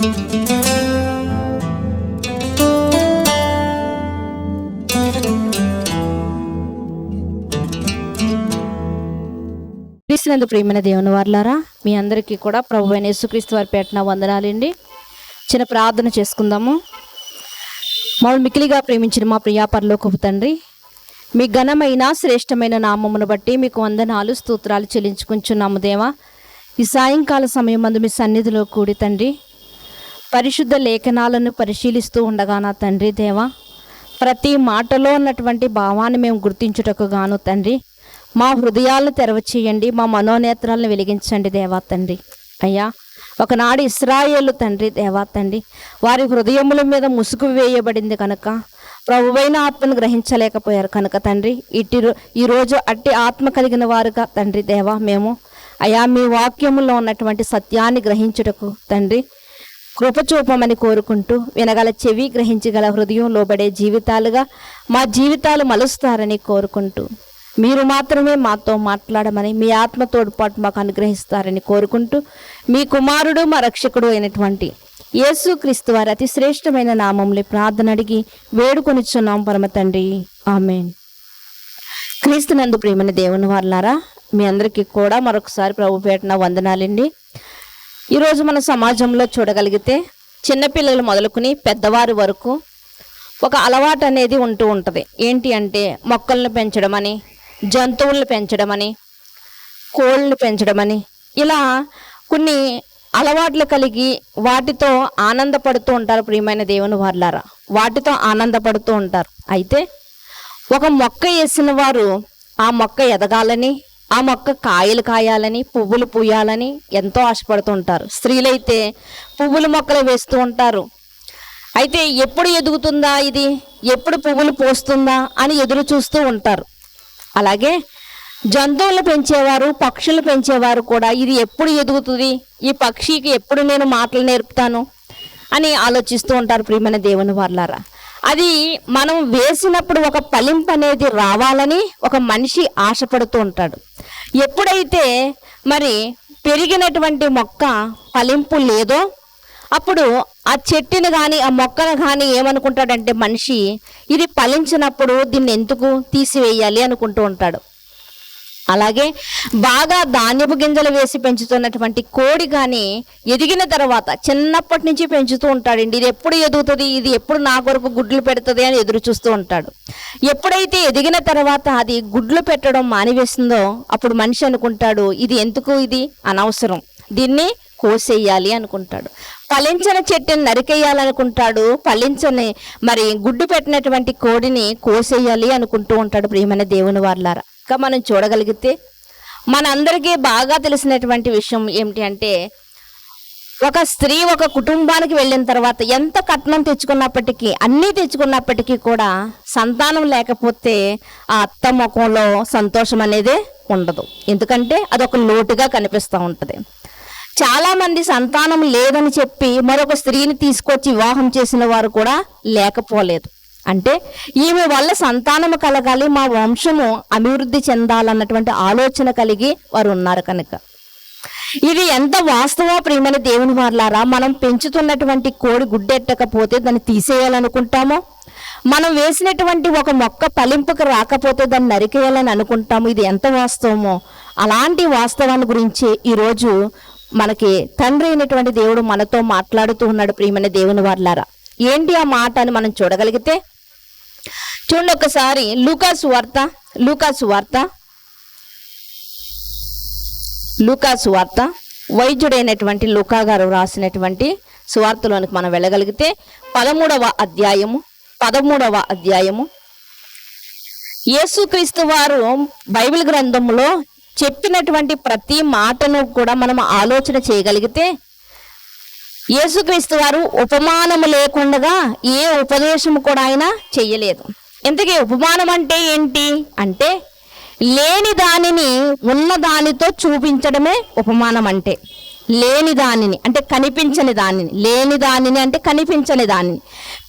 క్రీస్తునందు ప్రియమైన దేవుని వారలారా, మీ అందరికీ కూడా ప్రభువైన యేసుక్రీస్తు వారి పేటన వందనాలండి. చిన్న ప్రార్థన చేసుకుందాము. మమ్మల్ని మిక్కిలిగా ప్రేమించిన మా ప్రియా పరలోకపు తండ్రి, మీ ఘనమైన శ్రేష్టమైన నామమును బట్టి మీకు వందనాలు స్తోత్రాలు చెల్లించుకుంటున్నాము దేవా. ఈ సాయంకాల సమయం మందు మీ సన్నిధిలో కూడి తండ్రి, పరిశుద్ధ లేఖనాలను పరిశీలిస్తూ ఉండగా నా తండ్రి దేవా, ప్రతి మాటలో ఉన్నటువంటి భావాన్ని మేము గుర్తించుటకు గాను తండ్రి, మా హృదయాలను తెరవచేయండి, మా మనోనేత్రాలను వెలిగించండి దేవా తండ్రి. అయ్యా, ఒకనాడు ఇశ్రాయేలు తండ్రి దేవా తండ్రి, వారి హృదయముల మీద ముసుగు వేయబడింది కనుక ప్రభువైన ఆత్మను గ్రహించలేకపోయారు కనుక తండ్రి, ఈరోజు అట్టి ఆత్మ కలిగిన వారుగా తండ్రి దేవా మేము అయ్యా మీ వాక్యములో ఉన్నటువంటి సత్యాన్ని గ్రహించుటకు తండ్రి కృప చూపమని కోరుకుంటూ, వినగల చెవి గ్రహించగల హృదయం లోబడే జీవితాలుగా మా జీవితాలు మలుస్తారని కోరుకుంటూ, మీరు మాత్రమే మాతో మాట్లాడమని మీ ఆత్మ తోడ్పాటు మాకు అనుగ్రహిస్తారని కోరుకుంటూ, మీ కుమారుడు మా రక్షకుడు అయినటువంటి యేసుక్రీస్తు వారి అతి శ్రేష్టమైన నామంలో ప్రార్థన అడిగి వేడుకొనిచున్నాం పరమ తండ్రి, ఆమేన్. క్రీస్తునందు ప్రియమైన దేవుని వారలారా, మీ అందరికీ కూడా మరొకసారి ప్రభు పేటన వందనాలండి. ఈరోజు మన సమాజంలో చూడగలిగితే చిన్నపిల్లలు మొదలుకుని పెద్దవారి వరకు ఒక అలవాటు అనేది ఉంటూ ఉంటుంది. ఏంటి అంటే మొక్కలను పెంచడమని, జంతువులను పెంచడమని, కోళ్ళను పెంచడమని, ఇలా కొన్ని అలవాట్లు కలిగి వాటితో ఆనందపడుతూ ఉంటారు ప్రియమైన దేవుని వారలారా. వాటితో ఆనందపడుతూ ఉంటారు. అయితే ఒక మొక్క వేసిన వారు ఆ మొక్క ఎదగాలని, ఆ మొక్క కాయలు కాయాలని, పువ్వులు పూయాలని ఎంతో ఆశపడుతూ ఉంటారు. స్త్రీలైతే పువ్వుల మొక్కలు వేస్తూ ఉంటారు. అయితే ఎప్పుడు ఎదుగుతుందా ఇది, ఎప్పుడు పువ్వులు పోస్తుందా అని ఎదురు చూస్తూ ఉంటారు. అలాగే జంతువులు పెంచేవారు, పక్షులు పెంచేవారు కూడా ఇది ఎప్పుడు ఎదుగుతుంది, ఈ పక్షికి ఎప్పుడు నేను మాటలు నేర్పుతాను అని ఆలోచిస్తూ ఉంటారు ప్రియమైన దేవుని వారలారా. అది మనం వేసినప్పుడు ఒక ఫలింపు అనేది రావాలని ఒక మనిషి ఆశపడుతూ ఉంటాడు. ఎప్పుడైతే మరి పెరిగినటువంటి మొక్క ఫలింపు లేదో అప్పుడు ఆ చెట్టుని కానీ ఆ మొక్కను కానీ ఏమనుకుంటాడంటే మనిషి, ఇది ఫలించినప్పుడు దీన్ని ఎందుకు తీసివేయాలి అనుకుంటూ ఉంటాడు. అలాగే బాగా ధాన్యపు గింజలు వేసి పెంచుతున్నటువంటి కోడి కానీ ఎదిగిన తర్వాత చిన్నప్పటి నుంచి పెంచుతూ ఉంటాడండి. ఇది ఎప్పుడు ఎదుగుతుంది, ఇది ఎప్పుడు నా కొరకు గుడ్లు పెడుతుంది అని ఎదురు చూస్తూ ఉంటాడు. ఎప్పుడైతే ఎదిగిన తర్వాత అది గుడ్లు పెట్టడం మానివేస్తుందో అప్పుడు మనిషి అనుకుంటాడు, ఇది ఎందుకు, ఇది అనవసరం, దీన్ని కోసేయాలి అనుకుంటాడు. ఫలించిన చెట్టుని నరికేయాలనుకుంటాడు. ఫలించని మరి గుడ్డు పెట్టినటువంటి కోడిని కోసేయాలి అనుకుంటూ ఉంటాడు ప్రియమైన దేవుని వారలారా. ఇంకా మనం చూడగలిగితే మనందరికీ బాగా తెలిసినటువంటి విషయం ఏమిటి అంటే, ఒక స్త్రీ ఒక కుటుంబానికి వెళ్ళిన తర్వాత ఎంత కట్నం తెచ్చుకున్నప్పటికీ, అన్నీ తెచ్చుకున్నప్పటికీ కూడా సంతానం లేకపోతే ఆ అత్త ముఖంలో సంతోషం అనేది ఉండదు. ఎందుకంటే అదొక లోటుగా కనిపిస్తూ ఉంటుంది. చాలామంది సంతానం లేదని చెప్పి మరొక స్త్రీని తీసుకొచ్చి వివాహం చేసిన వారు కూడా లేకపోలేదు. అంటే ఈమె వల్ల సంతానము కలగాలి, మా వంశము అభివృద్ధి చెందాలన్నటువంటి ఆలోచన కలిగి వారు ఉన్నారు కనుక. ఇది ఎంత వాస్తవ ప్రియమైన దేవుని వారలారా. మనం పెంచుతున్నటువంటి కోడి గుడ్డెట్టకపోతే దాన్ని తీసేయాలనుకుంటామో, మనం వేసినటువంటి ఒక మొక్క ఫలింపుకు రాకపోతే దాన్ని నరికేయాలని అనుకుంటాము. ఇది ఎంత వాస్తవమో అలాంటి వాస్తవాన్ని గురించి ఈరోజు మనకి తండ్రి అయినటువంటి దేవుడు మనతో మాట్లాడుతూ ఉన్నాడు ప్రియమైన దేవుని వారలారా. ఏంటి ఆ మాట అని మనం చూడగలిగితే చూడండి ఒకసారి లూకాసు వార్త వైద్యుడైనటువంటి లూకా గారు రాసినటువంటి సువార్తలోనికి మనం వెళ్ళగలిగితే 13వ అధ్యాయము యేసుక్రీస్తు వారు బైబిల్ గ్రంథంలో చెప్పినటువంటి ప్రతి మాటను కూడా మనం ఆలోచన చేయగలిగితే, యేసుక్రీస్తు వారు ఉపమానము లేకుండా ఏ ఉపదేశము కూడా ఆయన చెయ్యలేదు. ఇంతకీ ఉపమానం అంటే ఏంటి అంటే, లేని దానిని ఉన్న దానితో చూపించడమే ఉపమానం అంటే. లేని దానిని అంటే కనిపించని దానిని, లేని దానిని అంటే కనిపించని దానిని,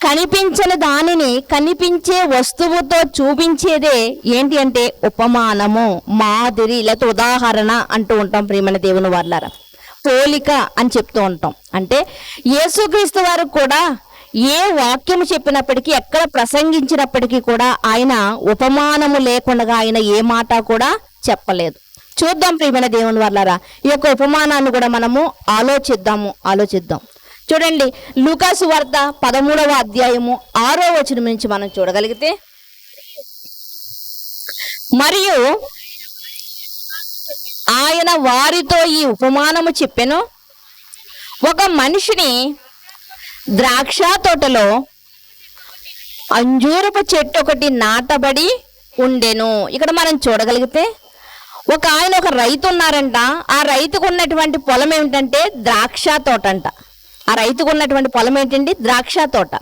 కనిపించని దానిని కనిపించే వస్తువుతో చూపించేదే ఏంటి అంటే ఉపమానము, మాదిరి, లేకపోతే ఉదాహరణ అంటూ ఉంటాం ప్రియమైన దేవుని వారలారా. పోలిక అని చెప్తూ ఉంటాం. అంటే యేసుక్రీస్తు వారు కూడా ఏ వాక్యం చెప్పినప్పటికీ, ఎక్కడ ప్రసంగించినప్పటికీ కూడా ఆయన ఉపమానము లేకుండా ఆయన ఏ మాట కూడా చెప్పలేదు. చూద్దాం ప్రియమైన దేవుని వల్లారా, ఈ యొక్క ఉపమానాన్ని కూడా మనము ఆలోచిద్దాం. చూడండి, లూకాసు వార్త 13వ అధ్యాయము 6వ వచనం నుంచి మనం చూడగలిగితే, మరియు ఆయన వారితో ఈ ఉపమానము చెప్పెను, ఒక మనిషిని ద్రాక్ష తోటలో అంజూరపు చెట్టు ఒకటి నాటబడి ఉండెను. ఇక్కడ మనం చూడగలిగితే ఒక రైతు ఉన్నారంట. ఆ రైతుకు ఉన్నటువంటి పొలం ఏమిటంటే ద్రాక్ష తోట అంట. ఆ రైతుకు ఉన్నటువంటి పొలం ఏంటండి? ద్రాక్ష తోట.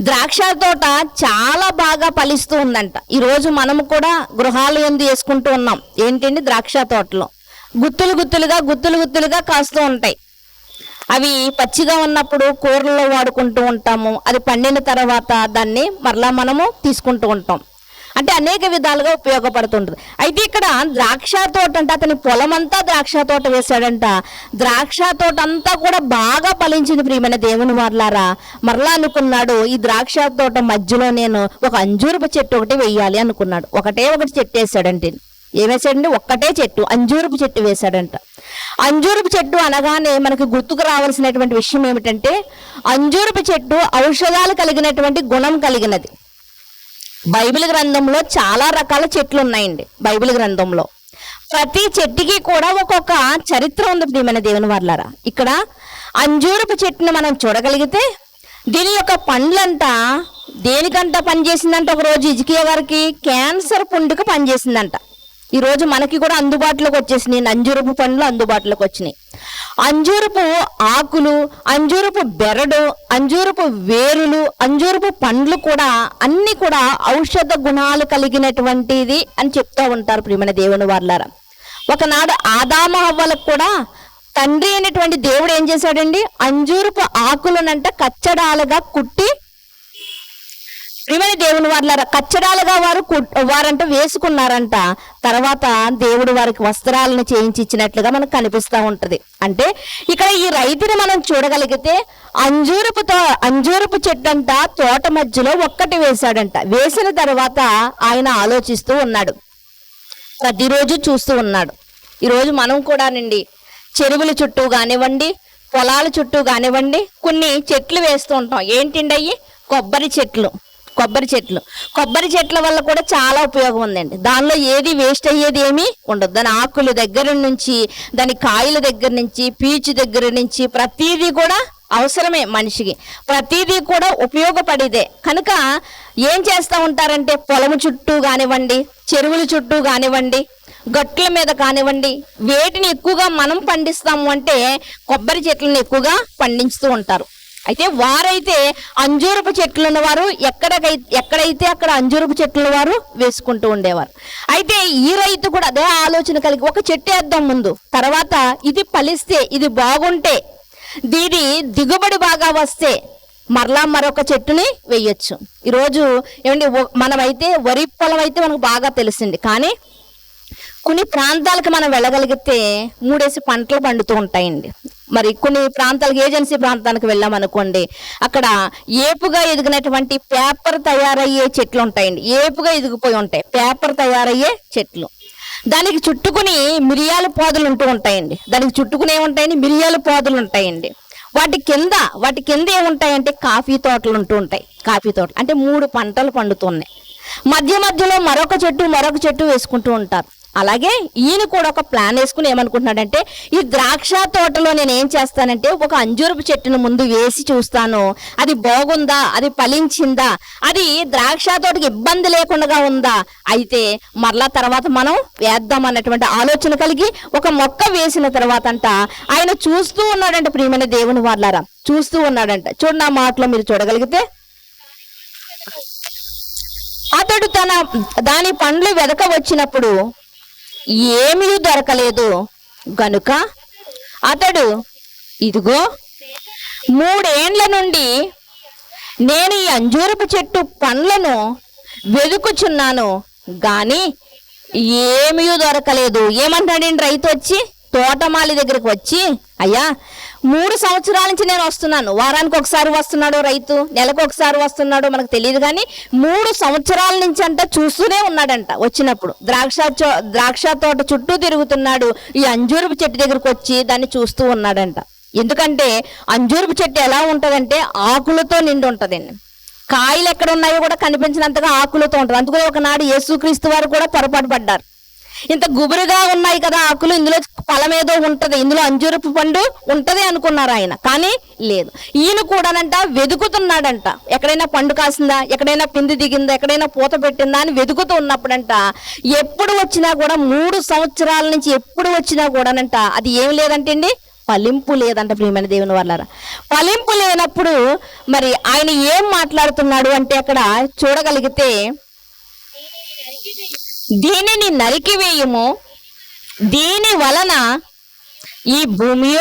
ద్రాక్ష తోట చాలా బాగా ఫలిస్తూ ఉందంట. ఈరోజు మనము కూడా గృహాలు ఎందు వేసుకుంటూ ఉన్నాం. ఏంటండి? ద్రాక్ష తోటలో గుత్తులుగా కాస్తూ ఉంటాయి. అవి పచ్చిగా ఉన్నప్పుడు కూరల్లో వాడుకుంటూ ఉంటాము. అది పండిన తర్వాత దాన్ని మరలా మనము తీసుకుంటూ ఉంటాం. అంటే అనేక విధాలుగా ఉపయోగపడుతుంటుంది. అయితే ఇక్కడ ద్రాక్ష తోట అంటే అతని పొలం అంతా ద్రాక్ష తోట వేశాడంట. ద్రాక్ష తోట అంతా కూడా బాగా ఫలించింది ప్రియమైన దేవుని వారలారా. మరలా అనుకున్నాడు, ఈ ద్రాక్ష తోట మధ్యలో నేను ఒక అంజూరపు చెట్టు ఒకటి వేయాలి అనుకున్నాడు. ఒకటి చెట్టు వేసాడంటే, ఏం వేసాడండి? ఒక్కటే చెట్టు, అంజూరపు చెట్టు వేశాడంట. అంజూరపు చెట్టు అనగానే మనకు గుర్తుకు రావాల్సినటువంటి విషయం ఏమిటంటే, అంజూరపు చెట్టు ఔషధాలు కలిగినటువంటి గుణం కలిగినది. బైబిల్ గ్రంథంలో చాలా రకాల చెట్లు ఉన్నాయండి. బైబిల్ గ్రంథంలో ప్రతి చెట్టుకి కూడా ఒక్కొక్క చరిత్ర ఉంది ప్రియమైన దేవుని వారలారా. ఇక్కడ అంజూరపు చెట్టుని మనం చూడగలిగితే దీని యొక్క పండ్లంట దేనికంట పనిచేసిందంట? ఒకరోజు హిజ్కియా గారికి క్యాన్సర్ పుండుకు పనిచేసిందంట. ఈరోజు మనకి కూడా అందుబాటులోకి వచ్చేసినాయి, అంజూరపు పండ్లు అందుబాటులోకి వచ్చినాయి. అంజూరపు ఆకులు, అంజూరపు బెరడు, అంజూరపు వేరులు, అంజూరపు పండ్లు కూడా అన్ని కూడా ఔషధ గుణాలు కలిగినటువంటిది అని చెప్తూ ఉంటారు ప్రియమైన దేవుని వారలారా. ఒకనాడు ఆదాము హవ్వలకు కూడా తండ్రి అయినటువంటి దేవుడు ఏం చేశాడండి? అంజూరపు ఆకులనంట కచ్చడాలుగా కుట్టి, ప్రియమైన దేవుని వారలారా, కచ్చడాలుగా వారంట వేసుకున్నారంట. తర్వాత దేవుడు వారికి వస్త్రాలను చేయించి ఇచ్చినట్లుగా మనకు కనిపిస్తూ ఉంటది. అంటే ఇక్కడ ఈ రైతుని మనం చూడగలిగితే అంజూరపు చెట్టు అంట తోట మధ్యలో ఒక్కటి వేశాడంట. వేసిన తర్వాత ఆయన ఆలోచిస్తూ ఉన్నాడు, ప్రతిరోజు చూస్తూ ఉన్నాడు. ఈరోజు మనం కూడా చెరువుల చుట్టూ కానివ్వండి, పొలాల చుట్టూ కానివ్వండి, కొన్ని చెట్లు వేస్తూ ఉంటాం. ఏంటిండి అయ్యి? కొబ్బరి చెట్ల వల్ల కూడా చాలా ఉపయోగం ఉందండి. దానిలో ఏది వేస్ట్ అయ్యేది ఏమీ ఉండదు. దాని ఆకుల దగ్గర నుంచి, దాని కాయల దగ్గర నుంచి, పీచు దగ్గర నుంచి ప్రతిదీ కూడా అవసరమే మనిషికి. ప్రతిదీ కూడా ఉపయోగపడేదే. కనుక ఏం చేస్తూ ఉంటారంటే పొలము చుట్టూ కానివ్వండి, చెరువుల చుట్టూ కానివ్వండి, గట్ల మీద కానివ్వండి, వేటిని ఎక్కువగా మనం పండిస్తాము అంటే కొబ్బరి చెట్లను ఎక్కువగా పండిస్తూ ఉంటారు. అయితే వారైతే అంజూరపు చెట్లను వారు ఎక్కడైతే అక్కడ అంజూరపు చెట్లను వారు వేసుకుంటూ ఉండేవారు. అయితే ఈ రైతు కూడా అదే ఆలోచన కలిగి ఒక చెట్టు వేద్దాం ముందు, తర్వాత ఇది ఫలిస్తే, ఇది బాగుంటే, దీని దిగుబడి బాగా వస్తే మరలా మరొక చెట్టుని వేయొచ్చు. ఈరోజు ఏమండి, మనమైతే వరి పొలం అయితే మనకు బాగా తెలిసింది. కానీ కొన్ని ప్రాంతాలకు మనం వెళ్ళగలిగితే 3 పంటలు పండుతూ ఉంటాయండి. మరి కొన్ని ప్రాంతాలకు, ఏజెన్సీ ప్రాంతానికి వెళ్ళామనుకోండి, అక్కడ ఏపుగా ఎదిగినటువంటి పేపర్ తయారయ్యే చెట్లు ఉంటాయండి. ఏపుగా ఎదిగిపోయి ఉంటాయి పేపర్ తయారయ్యే చెట్లు. దానికి చుట్టుకుని మిరియాల పోదలు ఉంటూ ఉంటాయండి. దానికి చుట్టుకుని ఏముంటాయండి? మిరియాల పోదలు ఉంటాయండి. వాటి కింద ఏముంటాయంటే కాఫీ తోటలు ఉంటూ ఉంటాయి. కాఫీ తోటలు అంటే 3 పంటలు పండుతున్నాయి. మధ్యలో మరొక చెట్టు వేసుకుంటూ ఉంటారు. అలాగే ఈయన కూడా ఒక ప్లాన్ వేసుకుని ఏమనుకుంటున్నాడంటే, ఈ ద్రాక్ష తోటలో నేను ఏం చేస్తానంటే ఒక అంజూరపు చెట్టును ముందు వేసి చూస్తాను, అది బాగుందా, అది ఫలించిందా, అది ద్రాక్ష తోటకి ఇబ్బంది లేకుండా ఉందా, అయితే మరలా తర్వాత మనం వేద్దాం అన్నటువంటి ఆలోచన కలిగి ఒక మొక్క వేసిన తర్వాత అంట ఆయన చూస్తూ ఉన్నాడంట. ప్రియమైన దేవుని వారలారా, చూస్తూ ఉన్నాడంట. చూడండి, ఆ మాటలో మీరు చూడగలిగితే, అతడు దాని పండ్లు వెదక వచ్చినప్పుడు ఏమీ దొరకలేదు గనుక అతడు, ఇదిగో 3 ఏండ్ల నుండి నేను ఈ అంజూరపు చెట్టు పండ్లను వెదుకుచున్నాను గాని ఏమీ దొరకలేదు. ఏమంటాడండి రైతు వచ్చి? తోటమాలి దగ్గరకు వచ్చి, అయ్యా 3 సంవత్సరాల నుంచి నేను వస్తున్నాను, వారానికి ఒకసారి వస్తున్నాడో రైతు, నెలకు ఒకసారి వస్తున్నాడో మనకు తెలియదు, కానీ 3 సంవత్సరాల నుంచి అంట చూస్తూనే ఉన్నాడంట. వచ్చినప్పుడు ద్రాక్ష తోట చుట్టూ తిరుగుతున్నాడు, ఈ అంజూరపు చెట్టు దగ్గరకు వచ్చి దాన్ని చూస్తూ ఉన్నాడంట. ఎందుకంటే అంజూరపు చెట్టు ఎలా ఉంటుందంటే ఆకులతో నిండి ఉంటుందండి, కాయలు ఎక్కడ ఉన్నాయో కూడా కనిపించినంతగా ఆకులతో ఉంటుంది. అందుకని ఒకనాడు యేసుక్రీస్తు వారు కూడా పొరపాటు పడ్డారు. ఇంత గుబురుగా ఉన్నాయి కదా ఆకులు, ఇందులో ఫలం ఏదో ఉంటది, ఇందులో అంజూరపు పండు ఉంటది అనుకున్నారు ఆయన, కానీ లేదు. ఈయన కూడానంట వెతుకుతున్నాడంట, ఎక్కడైనా పండు కాసిందా, ఎక్కడైనా పిండి దిగిందా, ఎక్కడైనా పూత పెట్టిందా అని వెతుకుతూ ఉన్నప్పుడంట ఎప్పుడు వచ్చినా కూడా 3 సంవత్సరాల నుంచి ఎప్పుడు వచ్చినా కూడానంట అది ఏం లేదంటే అండి, ఫలింపు లేదంట. ప్రియమైన దేవుని వాళ్ళారా, ఫలింపు లేనప్పుడు మరి ఆయన ఏం మాట్లాడుతున్నాడు అంటే అక్కడ చూడగలిగితే, దీనిని నరికివేయము, దీని వలన ఈ భూమి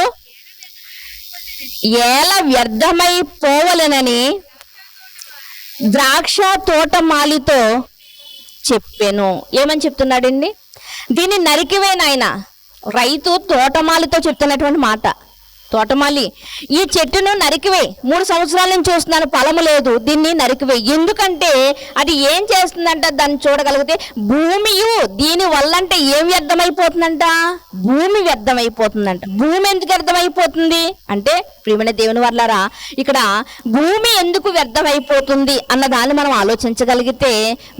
ఏల వ్యర్థమైపోవలెనని ద్రాక్ష తోటమాలితో చెప్పాను. ఏమని చెప్తున్నాడండి? దీన్ని నరికివేనాయన. రైతు తోటమాలితో చెప్తున్నటువంటి మాట, తోటమాలి ఈ చెట్టును నరికివే, 3 సంవత్సరాల నుంచి చూస్తున్నాను ఫలము లేదు, దీన్ని నరికివే. ఎందుకంటే అది ఏం చేస్తుందంట, దాన్ని చూడగలిగితే భూమియు దీని వల్ల అంటే ఏం వ్యర్థమైపోతుందంట, భూమి వ్యర్థమైపోతుందంట. భూమి ఎందుకు వ్యర్థమైపోతుంది అంటే ప్రియమైన దేవుని వాళ్ళారా, ఇక్కడ భూమి ఎందుకు వ్యర్థమైపోతుంది అన్నదాన్ని మనం ఆలోచించగలిగితే,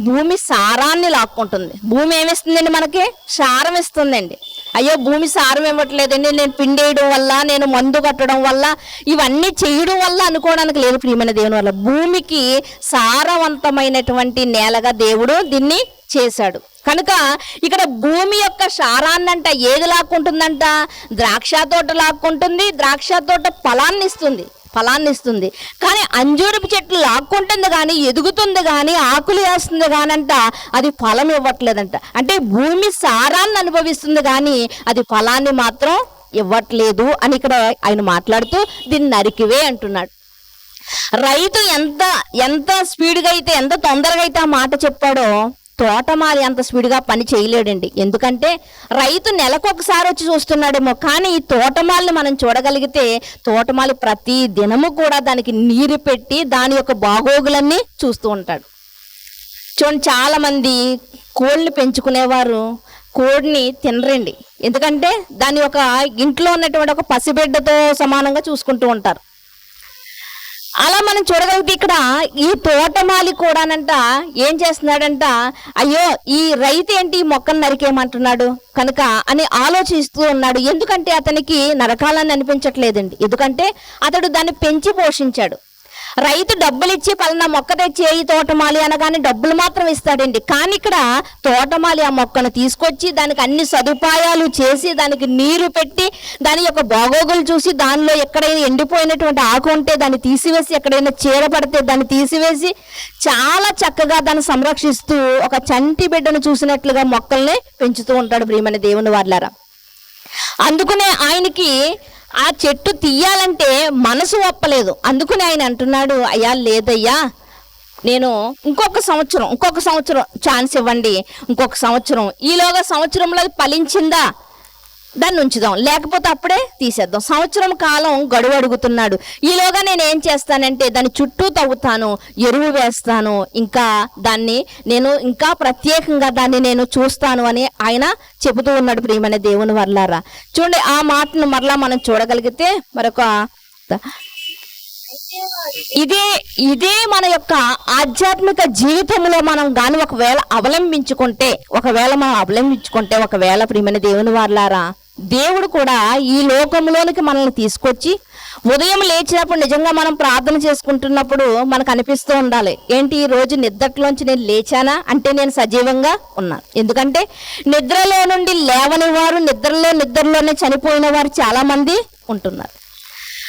భూమి సారాన్ని లాక్కుంటుంది. భూమి ఏమిస్తుందండి, మనకి సారం ఇస్తుందండి. అయ్యో భూమి సారం ఇవ్వట్లేదండి, నేను పిండేయడం వల్ల, నేను మందు కట్టడం వల్ల, ఇవన్నీ చేయడం వల్ల అనుకోవడానికి లేదు. ప్రియమైన దేవుని వల్ల భూమికి సారవంతమైనటువంటి నేలగా దేవుడు దీన్ని చేశాడు. కనుక ఇక్కడ భూమి యొక్క సారాన్నంట ఏది లాక్కుంటుందంట, ద్రాక్ష తోట లాక్కుంటుంది. ద్రాక్ష తోట ఫలాన్ని ఇస్తుంది, కానీ అంజూరపు చెట్లు లాక్కుంటుంది కానీ, ఎదుగుతుంది కానీ, ఆకులు వేస్తుంది కానంట అది ఫలం ఇవ్వట్లేదంట. అంటే భూమి సారాన్ని అనుభవిస్తుంది కానీ అది ఫలాన్ని మాత్రం ఇవ్వట్లేదు అని ఇక్కడ ఆయన మాట్లాడుతూ దీన్ని నరికివే అంటున్నాడు. రైతు ఎంత స్పీడ్గా అయితే, ఎంత తొందరగా అయితే ఆ మాట చెప్పాడో, తోటమాలి అంత స్పీడ్గా పని చేయలేడండి. ఎందుకంటే రైతు నెలకు ఒకసారి వచ్చి చూస్తున్నాడేమో, కానీ ఈ తోటమాలిని మనం చూడగలిగితే తోటమాలి ప్రతి దినము కూడా దానికి నీరు పెట్టి దాని యొక్క బాగోగులన్నీ చూస్తూ ఉంటాడు. చూడండి, చాలా మంది కోళ్ళని పెంచుకునేవారు కోడిని తినరండి, ఎందుకంటే దాని ఒక ఇంట్లో ఉన్నటువంటి ఒక పసిబిడ్డతో సమానంగా చూసుకుంటూ ఉంటారు. అలా మనం చూడగలిగితే ఇక్కడ ఈ తోటమాలి కూడానంట ఏం చేస్తున్నాడంట, అయ్యో ఈ రైతు ఏంటి ఈ మొక్కను నరికేయమంటున్నాడు కనుక అని ఆలోచిస్తూ ఉన్నాడు. ఎందుకంటే అతనికి నరకాలని అనిపించట్లేదండి, ఎందుకంటే అతడు దాన్ని పెంచి పోషించాడు. రైతు డబ్బులు ఇచ్చి పలానా మొక్క తెచ్చే ఈ తోటమాలి అనగానే డబ్బులు మాత్రం ఇస్తాడండి, కానీ ఇక్కడ తోటమాలి ఆ మొక్కను తీసుకొచ్చి దానికి అన్ని సదుపాయాలు చేసి, దానికి నీరు పెట్టి, దాని యొక్క బాగోగులు చూసి, దానిలో ఎక్కడైనా ఎండిపోయినటువంటి ఆకు ఉంటే దాన్ని తీసివేసి, ఎక్కడైనా చీర పడితే దాన్ని తీసివేసి, చాలా చక్కగా దాన్ని సంరక్షిస్తూ ఒక చంటి బిడ్డను చూసినట్లుగా మొక్కల్ని పెంచుతూ ఉంటాడు. ప్రియమైన దేవుని వాళ్ళారా, అందుకనే ఆయనకి ఆ చెట్టు తీయాలంటే మనసు ఒప్పలేదు. అందుకని ఆయన అంటున్నాడు, అయ్యా లేదయ్యా, నేను ఇంకొక సంవత్సరం ఛాన్స్ ఇవ్వండి, ఇంకొక సంవత్సరం, ఈలోగా సంవత్సరంలో అది ఫలించిందా దాన్ని ఉంచుదాం, లేకపోతే అప్పుడే తీసేద్దాం. సంవత్సరం కాలం గడువు అడుగుతున్నాడు. ఈలోగా నేను ఏం చేస్తానంటే దాన్ని చుట్టూ తవ్వుతాను, ఎరువు వేస్తాను, ఇంకా దాన్ని నేను ఇంకా ప్రత్యేకంగా దాన్ని నేను చూస్తాను అని ఆయన చెబుతూ ఉన్నాడు. ప్రియమైన దేవుని వర్లారా, చూడండి ఆ మాటను మరలా మనం చూడగలిగితే మరొక ఇదే మన యొక్క ఆధ్యాత్మిక జీవితంలో మనం గాని ఒకవేళ అవలంబించుకుంటే, ఒకవేళ ప్రియమైన దేవుని వారలారా, దేవుడు కూడా ఈ లోకంలోనికి మనల్ని తీసుకొచ్చి ఉదయం లేచినప్పుడు నిజంగా మనం ప్రార్థన చేసుకుంటున్నప్పుడు మనకు అనిపిస్తూ ఉండాలి, ఏంటి ఈ రోజు నిద్రలోంచి నేను లేచానా అంటే నేను సజీవంగా ఉన్నాను. ఎందుకంటే నిద్రలో నుండి లేవని వారు, నిద్రలోనే చనిపోయిన వారు చాలా మంది ఉంటున్నారు.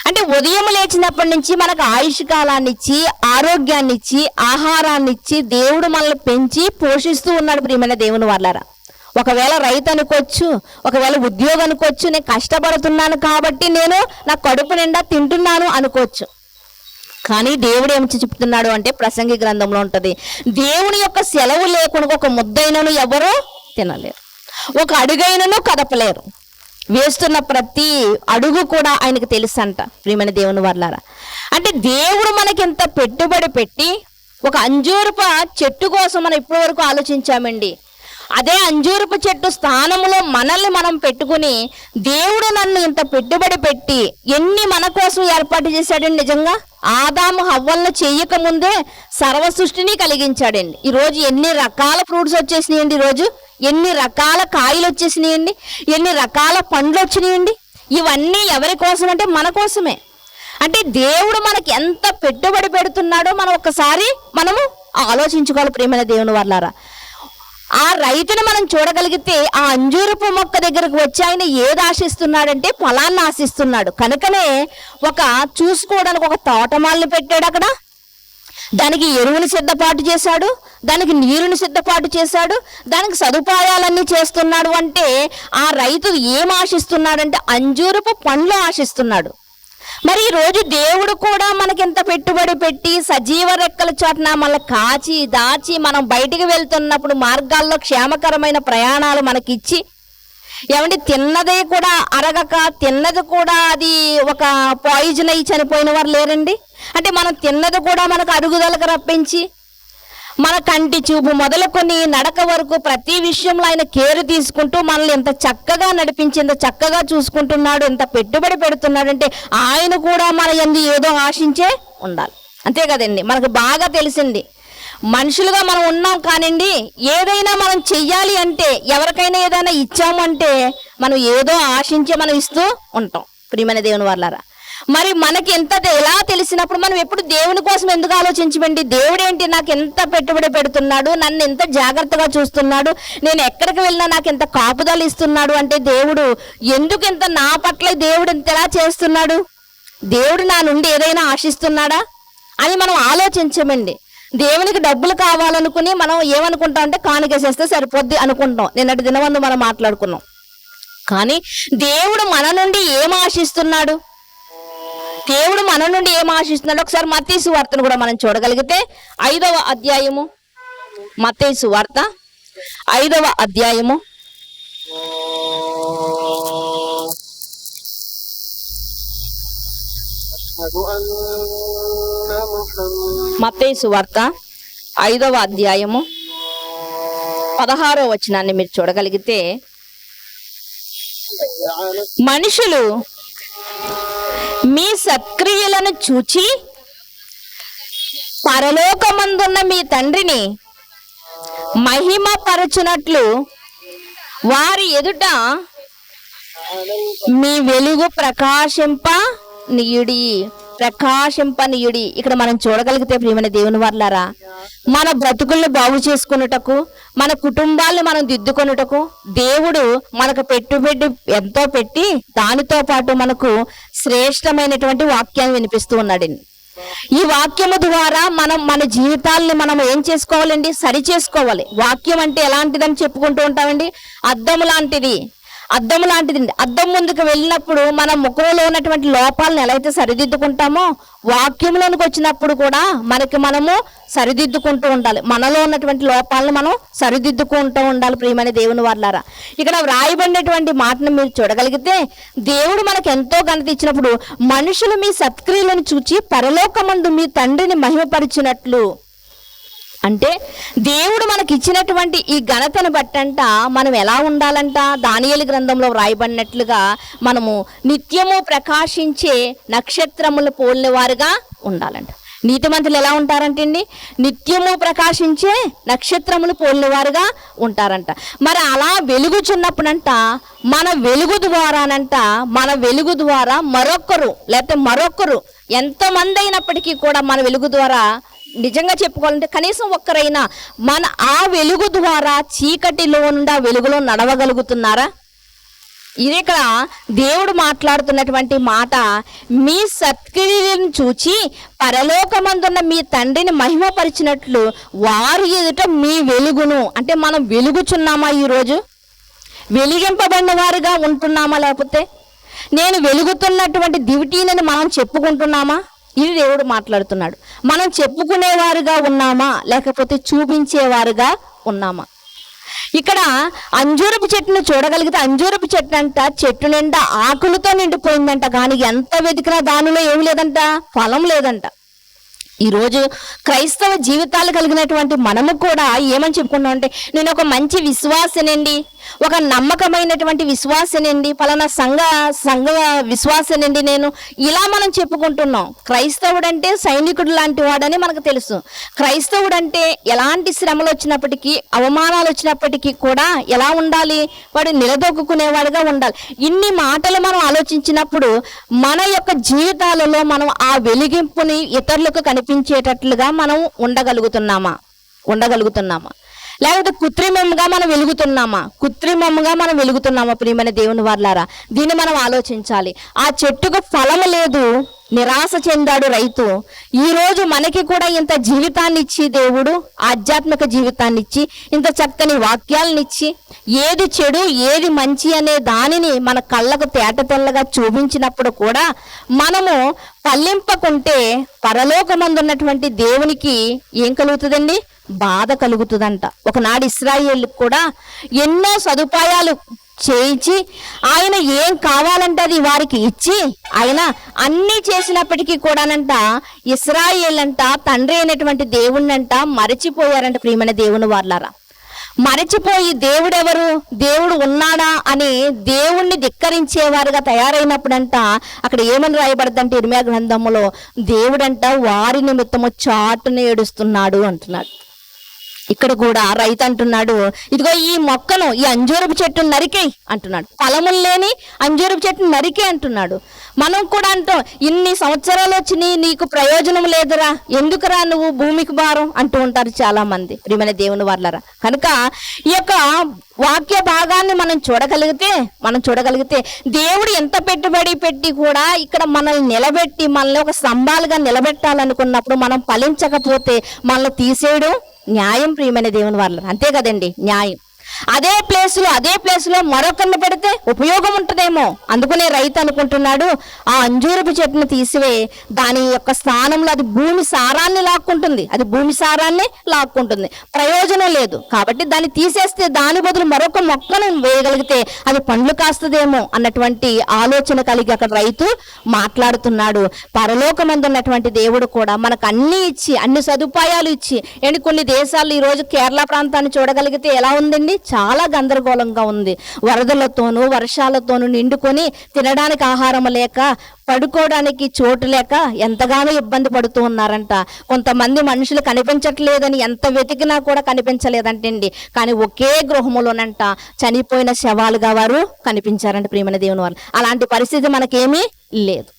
అంటే ఉదయం లేచినప్పటి నుంచి మనకు ఆయుష్ కాలాన్ని ఇచ్చి, ఆరోగ్యాన్ని ఇచ్చి, ఆహారాన్ని ఇచ్చి దేవుడు మనల్ని పెంచి పోషిస్తూ ఉన్నాడు. ప్రియమైన దేవుని వాళ్ళారా, ఒకవేళ రైతు అనుకోవచ్చు, ఒకవేళ ఉద్యోగం అనుకోవచ్చు, నేను కష్టపడుతున్నాను కాబట్టి నేను నా కడుపు నిండా తింటున్నాను అనుకోవచ్చు. కానీ దేవుడు ఏమి చెప్తున్నాడు అంటే ప్రసంగి గ్రంథంలో ఉంటది, దేవుని యొక్క సెలవు లేకుండా ఒక ముద్దైనను ఎవరు తినలేరు, ఒక అడుగైనను కదపలేరు. వేస్తున్న ప్రతి అడుగు కూడా ఆయనకు తెలుసు అంట ప్రియమైన దేవుని వర్లారా. అంటే దేవుడు మనకి ఎంత పెట్టుబడి పెట్టి ఒక అంజూరపు చెట్టు కోసం మనం ఇప్పటి వరకు ఆలోచించామండి. అదే అంజూరపు చెట్టు స్థానంలో మనల్ని మనం పెట్టుకుని దేవుడు నన్ను ఇంత పెట్టుబడి పెట్టి ఎన్ని మన కోసం ఏర్పాటు చేశాడండి. నిజంగా ఆదాము హవ్వలను చేయక ముందే సర్వ సృష్టిని కలిగించాడండి. ఈరోజు ఎన్ని రకాల ఫ్రూట్స్ వచ్చేసినాయండి, ఈరోజు ఎన్ని రకాల కాయలు వచ్చేసినాయండి, ఎన్ని రకాల పండ్లు వచ్చినాయండి. ఇవన్నీ ఎవరి కోసం అంటే మన కోసమే. అంటే దేవుడు మనకి ఎంత పెట్టుబడి పెడుతున్నాడో మనం ఒక్కసారి మనము ఆలోచించుకోవాలి ప్రియమైన దేవుని వర్లారా. ఆ రైతుని మనం చూడగలిగితే ఆ అంజూరపు మొక్క దగ్గరకు వచ్చి ఆయన ఏది ఆశిస్తున్నాడంటే ఫలాన్ని ఆశిస్తున్నాడు. కనుకనే చూసుకోవడానికి ఒక తోటమాలని పెట్టాడు అక్కడ. దానికి ఎరువుని సిద్ధపాటు చేశాడు, దానికి నీరుని సిద్ధపాటు చేశాడు, దానికి సదుపాయాలన్నీ చేస్తున్నాడు. అంటే ఆ రైతు ఏం ఆశిస్తున్నాడంటే అంజూరపు పండ్లు ఆశిస్తున్నాడు. మరి ఈరోజు దేవుడు కూడా మనకింత పెట్టుబడి పెట్టి సజీవ రెక్కల చాటున మళ్ళీ కాచి దాచి మనం బయటికి వెళ్తున్నప్పుడు మార్గాల్లో క్షేమకరమైన ప్రయాణాలు మనకిచ్చి, ఏమంటే తిన్నదే కూడా అరగక తిన్నది కూడా అది ఒక పాయిజన్ అయ్యి చనిపోయిన వారు లేరండి. అంటే మనం తిన్నది కూడా మనకు అరుగుదలకు రప్పించి మన కంటి చూపు మొదలుకొని నడక వరకు ప్రతి విషయంలో ఆయన కేర్ తీసుకుంటూ మనల్ని ఎంత చక్కగా నడిపించి ఎంత చక్కగా చూసుకుంటున్నాడు, ఎంత పెట్టుబడి పెడుతున్నాడు. అంటే ఆయన కూడా మన యందు ఏదో ఆశించే ఉండాలి. అంతే కదండి. మనకు బాగా తెలిసింది మనుషులుగా మనం ఉన్నాం కానివ్వండి, ఏదైనా మనం చెయ్యాలి అంటే ఎవరికైనా ఏదైనా ఇచ్చాము అంటే మనం ఏదో ఆశించే మనం ఇస్తూ ఉంటాం ప్రియమైన దేవుని వర్లారా. మరి మనకి ఎంత ఎలా తెలిసినప్పుడు మనం ఎప్పుడు దేవుని కోసం ఎందుకు ఆలోచించమండి? దేవుడు ఏంటి నాకు ఎంత పెట్టుబడి పెడుతున్నాడు, నన్ను ఎంత జాగ్రత్తగా చూస్తున్నాడు, నేను ఎక్కడికి వెళ్ళినా నాకు ఎంత కాపుదలు ఇస్తున్నాడు అంటే దేవుడు ఎందుకు ఇంత నా పట్ల దేవుడు ఇంత ఎలా చేస్తున్నాడు, దేవుడు నా నుండి ఏదైనా ఆశిస్తున్నాడా అని మనం ఆలోచించమండి. దేవునికి డబ్బులు కావాలనుకుని మనం ఏమనుకుంటాం అంటే కానుకేసేస్తే సరిపోద్ది అనుకుంటాం. నిన్నటి దినవందు మనం మాట్లాడుకున్నాం. కానీ దేవుడు మన నుండి ఏం ఆశిస్తున్నాడు, దేవుడు మన నుండి ఏం ఆశిస్తున్నాడు ఒకసారి మత్తయి సువార్తను కూడా మనం చూడగలిగితే 5వ అధ్యాయము, మత్తయి సువార్త 5వ అధ్యాయము 16వ వచనాన్ని మీరు చూడగలిగితే, మనుషులు మీ సత్క్రియలను చూచి పరలోకమందున్న మీ తండ్రిని మహిమపరచునట్లు వారి ఎదుట మీ వెలుగు ప్రకాశింపనీయుడి. ఇక్కడ మనం చూడగలిగితే ప్రియమైన దేవుని వర్లారా, మన బ్రతుకుల్ని బాగు చేసుకున్నటకు, మన కుటుంబాలను మనం దిద్దుకొనుటకు దేవుడు మనకు పెట్టుబడి ఎంతో పెట్టి దానితో పాటు మనకు శ్రేష్టమైనటువంటి వాక్యాన్ని వినిపిస్తూ ఉన్నాడండి. ఈ వాక్యము ద్వారా మనం మన జీవితాలని మనం ఏం చేసుకోవాలండి, సరి చేసుకోవాలి. వాక్యం అంటే ఎలాంటిదని చెప్పుకుంటూ ఉంటామండి, అద్దం లాంటిది. అద్దం ముందుకు వెళ్ళినప్పుడు మన ముఖంలో ఉన్నటువంటి లోపాలను ఎలా అయితే సరిదిద్దుకుంటామో వాక్యంలోనికి వచ్చినప్పుడు కూడా మనము సరిదిద్దుకుంటూ ఉండాలి. మనలో ఉన్నటువంటి లోపాలను మనం సరిదిద్దుకుంటూ ఉండాలి ప్రియమైన దేవుని వర్లారా. ఇక్కడ వ్రాయబడినటువంటి మాటను మీరు చూడగలిగితే, దేవుడు మనకు ఎంతో ఘనత ఇచ్చినప్పుడు మనుషులు మీ సత్క్రియలను చూచి పరలోకమందు మీ తండ్రిని మహిమపరిచినట్లు, అంటే దేవుడు మనకి ఇచ్చినటువంటి ఈ ఘనతను బట్టంట మనం ఎలా ఉండాలంట, దానియేలు గ్రంథంలో వ్రాయబడినట్లుగా మనము నిత్యము ప్రకాశించే నక్షత్రములు పోలిన వారుగా ఉండాలంట. నీతిమంతులు ఎలా ఉంటారంటే అండి, నిత్యము ప్రకాశించే నక్షత్రములు పోలిన వారుగా ఉంటారంట. మరి అలా వెలుగుచున్నప్పుడంట మన వెలుగు ద్వారా మరొకరు ఎంతమంది అయినప్పటికీ కూడా మన వెలుగు ద్వారా నిజంగా చెప్పుకోవాలంటే కనీసం ఒక్కరైనా మన ఆ వెలుగు ద్వారా చీకటిలో నుండి ఆ వెలుగులో నడవగలుగుతున్నారా? ఇది ఇక్కడ దేవుడు మాట్లాడుతున్నటువంటి మాట. మీ సత్క్రియలను చూచి పరలోకమందున్న మీ తండ్రిని మహిమపరిచినట్లు వారి ఎదుట మీ వెలుగును, అంటే మనం వెలుగుచున్నామా? ఈరోజు వెలిగింపబడిన వారుగా ఉంటున్నామా? లేకపోతే నేను వెలుగుతున్నటువంటి దివిటీనని మనం చెప్పుకుంటున్నామా? ఇది దేవుడు మాట్లాడుతున్నాడు. మనం చెప్పుకునేవారుగా ఉన్నామా లేకపోతే చూపించేవారుగా ఉన్నామా? ఇక్కడ అంజూరపు చెట్టును చూడగలిగితే అంజూరపు చెట్టు అంట చెట్టు నిండా ఆకులతో నిండిపోయిందంట, కానీ ఎంత వెతికినా దానిలో ఏమి లేదంట, ఫలం లేదంట. ఈరోజు క్రైస్తవ జీవితాలు కలిగినటువంటి మనము కూడా ఏమని చెప్పుకున్నాం అంటే, నేను ఒక మంచి విశ్వాసనండి, ఒక నమ్మకమైనటువంటి విశ్వాసనండి, పలానా సంఘ విశ్వాసనండి నేను, ఇలా మనం చెప్పుకుంటున్నాం. క్రైస్తవుడు అంటే సైనికుడు లాంటి వాడని మనకు తెలుసు. క్రైస్తవుడు అంటే ఎలాంటి శ్రమలు వచ్చినప్పటికీ, అవమానాలు వచ్చినప్పటికీ కూడా ఎలా ఉండాలి, వాడు నిలదొక్కునేవాడుగా ఉండాలి. ఇన్ని మాటలు మనం ఆలోచించినప్పుడు మన యొక్క జీవితాలలో మనం ఆ వెలిగింపుని ఇతరులకు కనిపించేటట్లుగా మనం ఉండగలుగుతున్నామా, లేకపోతే కృత్రిమంగా మనం వెలుగుతున్నామా ప్రియమైన దేవుని వారలారా? దీన్ని మనం ఆలోచించాలి. ఆ చెట్టుకు ఫలము లేదు, నిరాశ చెందాడు రైతు. ఈ రోజు మనకి కూడా ఇంత జీవితాన్ని ఇచ్చి, దేవుడు ఆధ్యాత్మిక జీవితాన్ని ఇచ్చి, ఇంత చక్కని వాక్యాలను ఇచ్చి, ఏది చెడు ఏది మంచి అనే దానిని మన కళ్ళకు తేట తెల్లగా చూపించినప్పుడు కూడా మనము పల్లింపకుంటే పరలోకమందున్నటువంటి దేవునికి ఏం కలుగుతుందండి? బాధ కలుగుతుందంట. ఒకనాడు ఇశ్రాయేలుకు కూడా ఎన్నో సదుపాయాలు చేయించి, ఆయన ఏం కావాలంటే అది వారికి ఇచ్చి, ఆయన అన్నీ చేసినప్పటికీ కూడానంట ఇశ్రాయేలంట తండ్రి అయినటువంటి దేవుణ్ణంట మరచిపోయారంట. ప్రియమైన దేవుని వారలారా, మరచిపోయి దేవుడెవరు, దేవుడు ఉన్నాడా అని దేవుణ్ణి ధిక్కరించేవారుగా తయారైనప్పుడంట అక్కడ ఏమని రాయబడదంటే ఇర్మీయా గ్రంథములో, దేవుడంట వారి నిమిత్తము చాటున ఏడుస్తున్నాడు అంటున్నాడు. ఇక్కడ కూడా రైతు అంటున్నాడు, ఇదిగో ఈ మొక్కను, ఈ అంజూరపు చెట్టును నరికేయి అంటున్నాడు. ఫలములు లేని అంజూరపు చెట్టును నరికే అంటున్నాడు. మనం కూడా అంటాం, ఇన్ని సంవత్సరాలు వచ్చినాయి, నీకు ప్రయోజనం లేదురా, ఎందుకురా నువ్వు భూమికి భారం అంటూ ఉంటారు చాలా మంది ప్రియమైన దేవుని వారలారా. కనుక ఈ యొక్క వాక్య భాగాన్ని మనం చూడగలిగితే దేవుడు ఎంత పెట్టుబడి పెట్టి కూడా ఇక్కడ మనల్ని నిలబెట్టి, మనల్ని ఒక స్తంభాలుగా నిలబెట్టాలనుకున్నప్పుడు మనం ఫలించకపోతే మనల్ని తీసేయడం న్యాయం ప్రియమైన దేవుని వారలారా. అంతే కదండి, న్యాయం. అదే ప్లేస్ లో మరొకరిని పెడితే ఉపయోగం ఉంటుందేమో. అందుకనే రైతు అనుకుంటున్నాడు, ఆ అంజూరపు చెట్టును తీసివే, దాని యొక్క స్థానంలో అది భూమి సారాన్ని లాక్కుంటుంది, ప్రయోజనం లేదు. కాబట్టి దాన్ని తీసేస్తే దాని బదులు మరొక మొక్కను వేయగలిగితే అది పండ్లు కాస్తుందేమో అన్నటువంటి ఆలోచన కలిగి అక్కడ రైతు మాట్లాడుతున్నాడు. పరలోకమందు ఉన్నటువంటి దేవుడు కూడా మనకు అన్ని ఇచ్చి, అన్ని సదుపాయాలు ఇచ్చి, కొన్ని దేశాలు ఈరోజు కేరళ ప్రాంతాన్ని చూడగలిగితే ఎలా ఉందండి? చాలా గందరగోళంగా ఉంది. వరదలతోనూ వర్షాలతోనూ నిండుకొని తినడానికి ఆహారం లేక, పడుకోవడానికి చోటు లేక ఎంతగానో ఇబ్బంది పడుతూ ఉన్నారంట. కొంతమంది మనుషులు కనిపించట్లేదని ఎంత వెతికినా కూడా కనిపించలేదంటండి. కానీ ఒకే గృహములోనంట చనిపోయిన శవాలుగా వారు కనిపించారంట ప్రియమైన దేవుని వారు. అలాంటి పరిస్థితి మనకేమీ లేదు.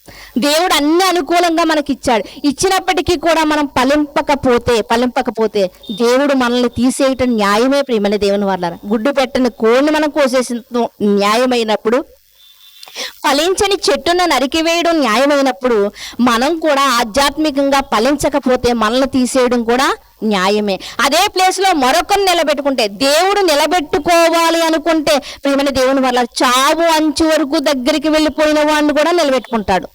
దేవుడు అన్ని అనుకూలంగా మనకి ఇచ్చాడు. ఇచ్చినప్పటికీ కూడా మనం ఫలింపకపోతే దేవుడు మనల్ని తీసేయటం న్యాయమే ప్రియమైన దేవుని వారలారా. గుడ్డు పెట్టని కోడిని మనం కోసేసిన న్యాయమైనప్పుడు, ఫలించని చెట్టును నరికివేయడం న్యాయమైనప్పుడు, మనం కూడా ఆధ్యాత్మికంగా ఫలించకపోతే మనల్ని తీసేయడం కూడా న్యాయమే. అదే ప్లేస్ లో మరొకరిని నిలబెట్టుకుంటే, దేవుడు నిలబెట్టుకోవాలి అనుకుంటే ప్రియమైన దేవుని వల్ల చావు అంచు వరకు దగ్గరికి వెళ్ళిపోయిన వాడిని కూడా నిలబెట్టుకుంటాడు.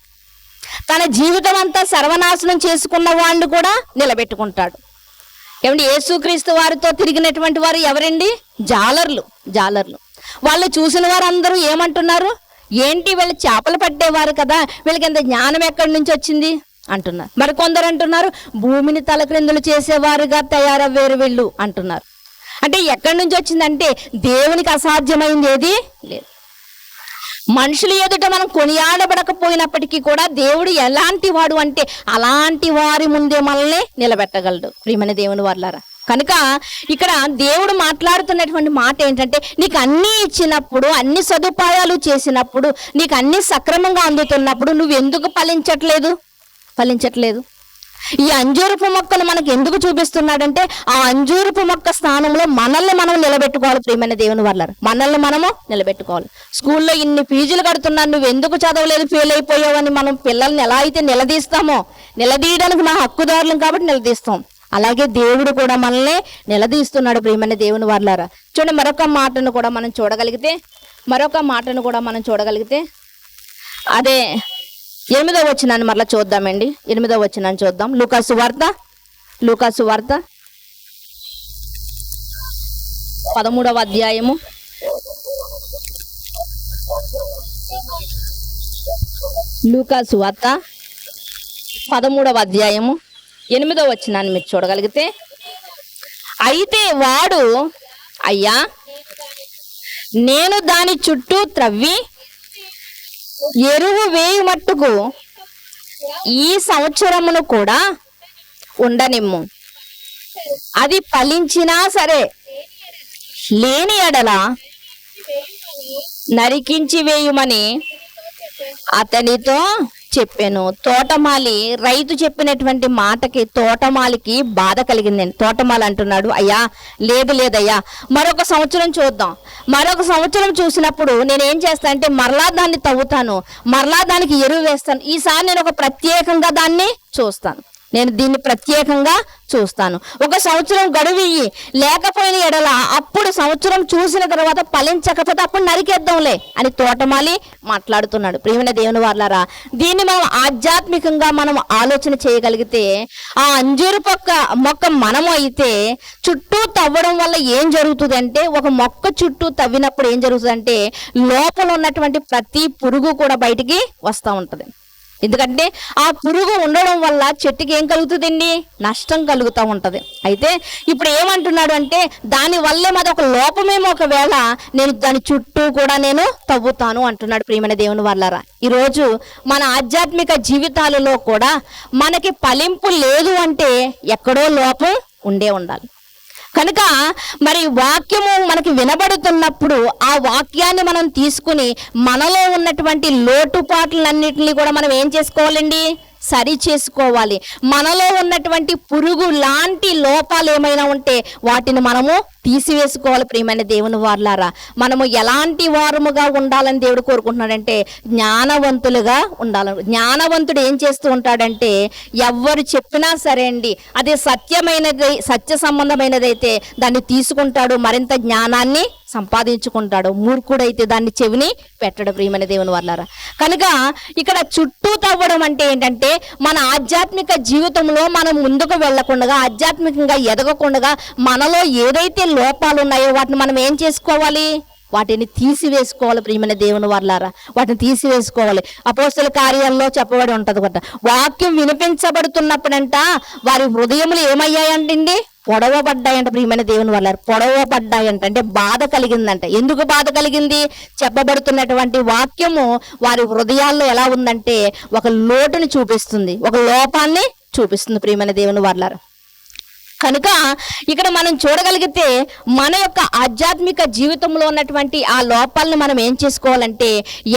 తన జీవితం అంతా సర్వనాశనం చేసుకున్న వాడిని కూడా నిలబెట్టుకుంటాడు. ఏమండి, యేసుక్రీస్తు వారితో తిరిగినటువంటి వారు ఎవరండి? జాలర్లు. వాళ్ళు చూసిన వారందరూ ఏమంటున్నారు? ఏంటి వీళ్ళు చేపలు పట్టేవారు కదా, వీళ్ళకి ఎంత జ్ఞానం ఎక్కడి నుంచి వచ్చింది అంటున్నారు. మరి కొందరు అంటున్నారు భూమిని తలక్రిందులు చేసేవారుగా తయారయ్యారు వీళ్ళు అంటున్నారు. అంటే ఎక్కడి నుంచి వచ్చిందంటే దేవునికి అసాధ్యమైంది ఏది లేదు. మనుషులు ఎదుట మనం కొనియాడబడకపోయినప్పటికీ కూడా దేవుడు ఎలాంటి వాడు అంటే అలాంటి వారి ముందే మనల్ని నిలబెట్టగలడు ప్రియమైన దేవుని వారలారా. కనుక ఇక్కడ దేవుడు మాట్లాడుతున్నటువంటి మాట ఏంటంటే, నీకు అన్నీ ఇచ్చినప్పుడు, అన్ని సదుపాయాలు చేసినప్పుడు, నీకు అన్ని సక్రమంగా అందుతున్నప్పుడు నువ్వు ఎందుకు ఫలించట్లేదు? ఈ అంజూరపు మొక్కను మనకు ఎందుకు చూపిస్తున్నాడంటే, ఆ అంజూరపు మొక్క స్థానంలో మనల్ని మనం నిలబెట్టుకోవాలి ప్రియమైన దేవుని వారలారా. మనల్ని మనము నిలబెట్టుకోవాలి. స్కూల్లో ఇన్ని ఫీజులు కడుతున్నారు, నువ్వు ఎందుకు చదవలేదు, ఫెయిల్ అయిపోయావని మనం పిల్లల్ని ఎలా అయితే నిలదీస్తామో, నిలదీయడానికి మన హక్కుదారులం కాబట్టి నిలదీస్తాం. అలాగే దేవుడు కూడా మనల్ని నిలదీస్తున్నాడు ప్రియమైన దేవుని వారలారా. చూడండి, మరొక మాటను కూడా మనం చూడగలిగితే అదే 8వ వచనాన్ని మరలా చూద్దామండి. 8వ వచనాన్ని చూద్దాం. లూకాసు వార్త 13వ అధ్యాయము లూకా సువార్త 13వ అధ్యాయము 8వ వచనాన్ని మీరు చూడగలిగితే, అయితే వాడు, అయ్యా నేను దాని చుట్టూ త్రవ్వి ఎరువు వేయి మట్టుకు ఈ సంవత్సరమును కూడా ఉండనిమ్ము, అది ఫలించినా సరే లేని ఎడల నరికించి వేయుమని అతనితో చెప్పాను. తోటమాలి రైతు చెప్పినటువంటి మాటకి తోటమాలికి బాధ కలిగిందండి. తోటమాలి అంటున్నాడు, అయ్యా లేదయ్యా, మరొక సంవత్సరం చూద్దాం. మరొక సంవత్సరం చూసినప్పుడు నేనేం చేస్తాను అంటే మరలా దాన్ని తవ్వుతాను, మరలా దానికి ఎరువు వేస్తాను. ఈసారి నేను ఒక ప్రత్యేకంగా దాన్ని చూస్తాను, నేను దీన్ని ప్రత్యేకంగా చూస్తాను. ఒక సంవత్సరం గడువు లేకపోయిన ఎడల అప్పుడు సంవత్సరం చూసిన తర్వాత ఫలించకపోతే అప్పుడు నరికేద్దాంలే అని తోటమాలి మాట్లాడుతున్నాడు. ప్రియమైన దేవుని వారలారా, దీన్ని మనం ఆధ్యాత్మికంగా మనం ఆలోచన చేయగలిగితే, ఆ అంజూరు మొక్క మనము అయితే చుట్టూ తవ్వడం వల్ల ఏం జరుగుతుంది అంటే, ఒక మొక్క చుట్టూ తవ్వినప్పుడు ఏం జరుగుతుందంటే లోపల ఉన్నటువంటి ప్రతి పురుగు కూడా బయటికి వస్తూ ఉంటుంది. ఎందుకంటే ఆ పురుగు ఉండడం వల్ల చెట్టుకి ఏం కలుగుతుందండి, నష్టం కలుగుతూ ఉంటుంది. అయితే ఇప్పుడు ఏమంటున్నాడు అంటే దాని వల్లే మాది ఒక లోపమేమో, ఒకవేళ నేను దాని చుట్టూ కూడా నేను తవ్వుతాను అంటున్నాడు. ప్రియమైన దేవుని వారలారా, ఈరోజు మన ఆధ్యాత్మిక జీవితాలలో కూడా మనకి ఫలింపు లేదు అంటే ఎక్కడో లోపం ఉండాలి. కనుక మరి వాక్యము మనకి వినబడుతున్నప్పుడు ఆ వాక్యాన్ని మనం తీసుకుని మనలో ఉన్నటువంటి లోటుపాట్లన్నిటిని కూడా మనం ఏం చేసుకోవాలండి, సరి చేసుకోవాలి. మనలో ఉన్నటువంటి పురుగు లాంటి లోపాలు ఏమైనా ఉంటే వాటిని మనము తీసివేసుకోవాలి. ప్రియమైన దేవుని వారలారా, మనము ఎలాంటి వారముగా ఉండాలని దేవుడు కోరుకుంటున్నాడంటే జ్ఞానవంతులుగా ఉండాలని. జ్ఞానవంతుడు ఏం చేస్తూ ఉంటాడంటే ఎవరు చెప్పినా సరే అండి, అది సత్య సంబంధమైనదైతే దాన్ని తీసుకుంటాడు, మరింత జ్ఞానాన్ని సంపాదించుకుంటాడు. మూర్ఖుడైతే దాన్ని చెవిని పెట్టడు. ప్రియమైన దేవుని వారలారా, కనుక ఇక్కడ చుట్టూ తవ్వడం అంటే ఏంటంటే మన ఆధ్యాత్మిక జీవితంలో మనం ముందుకు వెళ్లకుండా, ఆధ్యాత్మికంగా ఎదగకుండా మనలో ఏదైతే లోపాలు ఉన్నాయో వాటిని మనం ఏం చేసుకోవాలి, వాటిని తీసివేసుకోవాలి. ప్రియమైన దేవుని వారలారా, వాటిని తీసివేసుకోవాలి. అపోస్తల కార్యాల్లో చెప్పబడి ఉంటది కదా, వాక్యం వినిపించబడుతున్నప్పుడంట వారి హృదయములు ఏమయ్యాయంటండి, పొడవబడ్డాయంట. ప్రియమైన దేవుని వారలారా, పొడవబడ్డాయంట అంటే బాధ కలిగిందంట. ఎందుకు బాధ కలిగింది? చెప్పబడుతున్నటువంటి వాక్యము వారి హృదయాల్లో ఎలా ఉందంటే ఒక లోటుని చూపిస్తుంది, ఒక లోపాన్ని చూపిస్తుంది. ప్రియమైన దేవుని వారలారా, కనుక ఇక్కడ మనం చూడగలిగితే మన యొక్క ఆధ్యాత్మిక జీవితంలో ఉన్నటువంటి ఆ లోపాలను మనం ఏం చేసుకోవాలంటే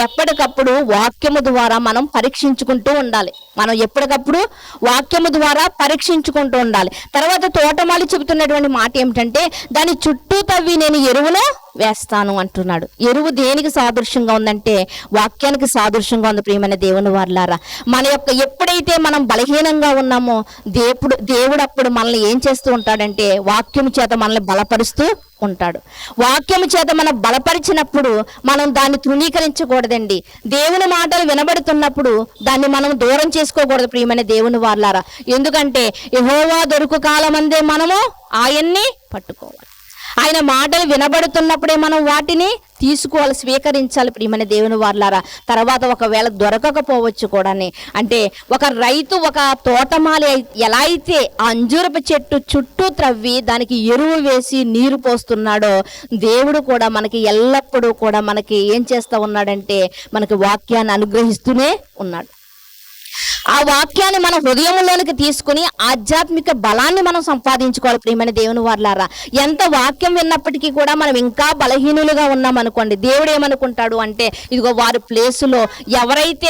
ఎప్పటికప్పుడు వాక్యము ద్వారా మనం పరీక్షించుకుంటూ ఉండాలి. మనం ఎప్పటికప్పుడు వాక్యము ద్వారా పరీక్షించుకుంటూ ఉండాలి. తర్వాత తోటమాలి చెబుతున్నటువంటి మాట ఏమిటంటే దాని చుట్టూ తవ్వి నేను ఎరువును వేస్తాను అంటున్నాడు. ఎరువు దేనికి సాదృశ్యంగా ఉందంటే వాక్యానికి సాదృశ్యంగా ఉంది. ప్రియమైన దేవుని వారలారా, మన యొక్క ఎప్పుడైతే మనం బలహీనంగా ఉన్నామో దేవుడు అప్పుడు మనల్ని ఏం చేస్తూ ఉంటాడంటే వాక్యము చేత మనల్ని బలపరుస్తూ ఉంటాడు. వాక్యము చేత మనం బలపరిచినప్పుడు మనం దాన్ని తృణీకరించకూడదండి. దేవుని మాటలు వినబడుతున్నప్పుడు దాన్ని మనం దూరం చేసుకోకూడదు. ప్రియమైన దేవుని వారలారా, ఎందుకంటే యెహోవా దొరుకు కాలమందే మనము ఆయన్ని పట్టుకోవాలి. ఆయన మాటలు వినబడుతున్నప్పుడే మనం వాటిని తీసుకోవాలి, స్వీకరించాలి. ప్రియమైన దేవుని వారలారా, తర్వాత ఒకవేళ దొరకకపోవచ్చు కూడా. అంటే ఒక రైతు, ఒక తోటమాలి ఎలా అయితే అంజూరపు చెట్టు చుట్టూ త్రవ్వి దానికి ఎరువు వేసి నీరు పోస్తున్నాడో దేవుడు కూడా మనకి ఎల్లప్పుడూ కూడా మనకి ఏం చేస్తూ ఉన్నాడంటే మనకి వాక్యాన్ని అనుగ్రహిస్తూనే ఉన్నాడు. ఆ వాక్యాన్ని మన హృదయంలోనికి తీసుకుని ఆధ్యాత్మిక బలాన్ని మనం సంపాదించుకోవాలి. ప్రియమైన దేవుని వారలారా, ఎంత వాక్యం విన్నప్పటికీ కూడా మనం ఇంకా బలహీనులుగా ఉన్నాం అనుకోండి, దేవుడు ఏమనుకుంటాడు అంటే ఇదిగో వారి ప్లేసులో ఎవరైతే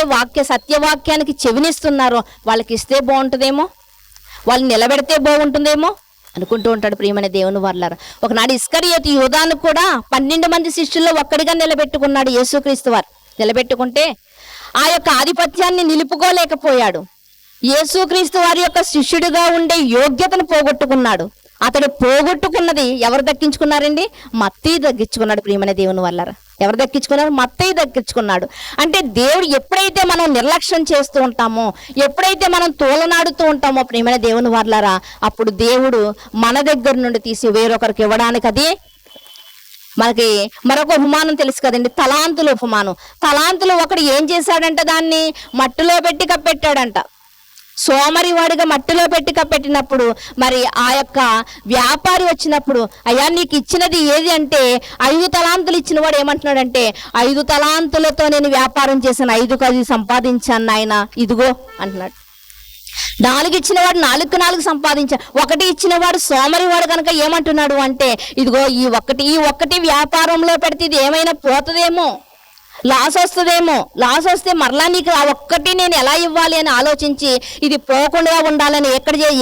సత్యవాక్యానికి చెవినిస్తున్నారో వాళ్ళకి ఇస్తే బాగుంటుందేమో, వాళ్ళు నిలబెడితే బాగుంటుందేమో అనుకుంటూ ఉంటాడు. ప్రియమైన దేవుని వారలారా, ఒకనాడు ఇస్కరియోతు యూదాను కూడా 12 మంది శిష్యుల్లో ఒక్కడిగా నిలబెట్టుకున్నాడు యేసుక్రీస్తు వారు. నిలబెట్టుకుంటే ఆ యొక్క ఆధిపత్యాన్ని నిలుపుకోలేకపోయాడు. యేసుక్రీస్తు వారి యొక్క శిష్యుడిగా ఉండే యోగ్యతను పోగొట్టుకున్నాడు. అతడు పోగొట్టుకున్నది ఎవరు దక్కించుకున్నారండి? మత్తయి దక్కించుకున్నాడు. ప్రియమైన దేవుని వారలారా, ఎవరు దక్కించుకున్నారు? మత్తయి దక్కించుకున్నాడు. అంటే దేవుడు ఎప్పుడైతే మనం నిర్లక్ష్యం చేస్తూ ఉంటామో, ఎప్పుడైతే మనం తోలనాడుతూ ఉంటామో ప్రియమైన దేవుని వారలారా, అప్పుడు దేవుడు మన దగ్గర నుండి తీసి వేరొకరికి ఇవ్వడానికి అది మనకి మరొక ఉపమానం తెలుసు కదండి, తలాంతుల ఉపమానం. తలాంతులు ఒకడు ఏం చేశాడంట, దాన్ని మట్టిలో పెట్టి కప్పెట్టాడంట. సోమరి వాడిగా మట్టిలో పెట్టి కప్పెట్టినప్పుడు మరి ఆ యొక్క వ్యాపారి వచ్చినప్పుడు, అయ్యా నీకు ఇచ్చినది ఏది అంటే 5 తలాంతులు ఇచ్చిన వాడు ఏమంటున్నాడంటే, 5 తలాంతులతో నేను వ్యాపారం చేశాను, 5 సంపాదించాను నాయన, ఇదిగో అంటున్నాడు. 4 ఇచ్చినవాడు 4 సంపాదించాడు. 1 ఇచ్చినవాడు సోమరి వాడు కనుక ఏమంటున్నాడు అంటే, ఇదిగో ఈ ఒక్కటి వ్యాపారంలో పెడితే ఇది ఏమైనా పోతుందేమో, లాస్ వస్తే మరలా నీకు ఆ ఒక్కటి నేను ఎలా ఇవ్వాలి అని ఆలోచించి ఇది పోకుండా ఉండాలని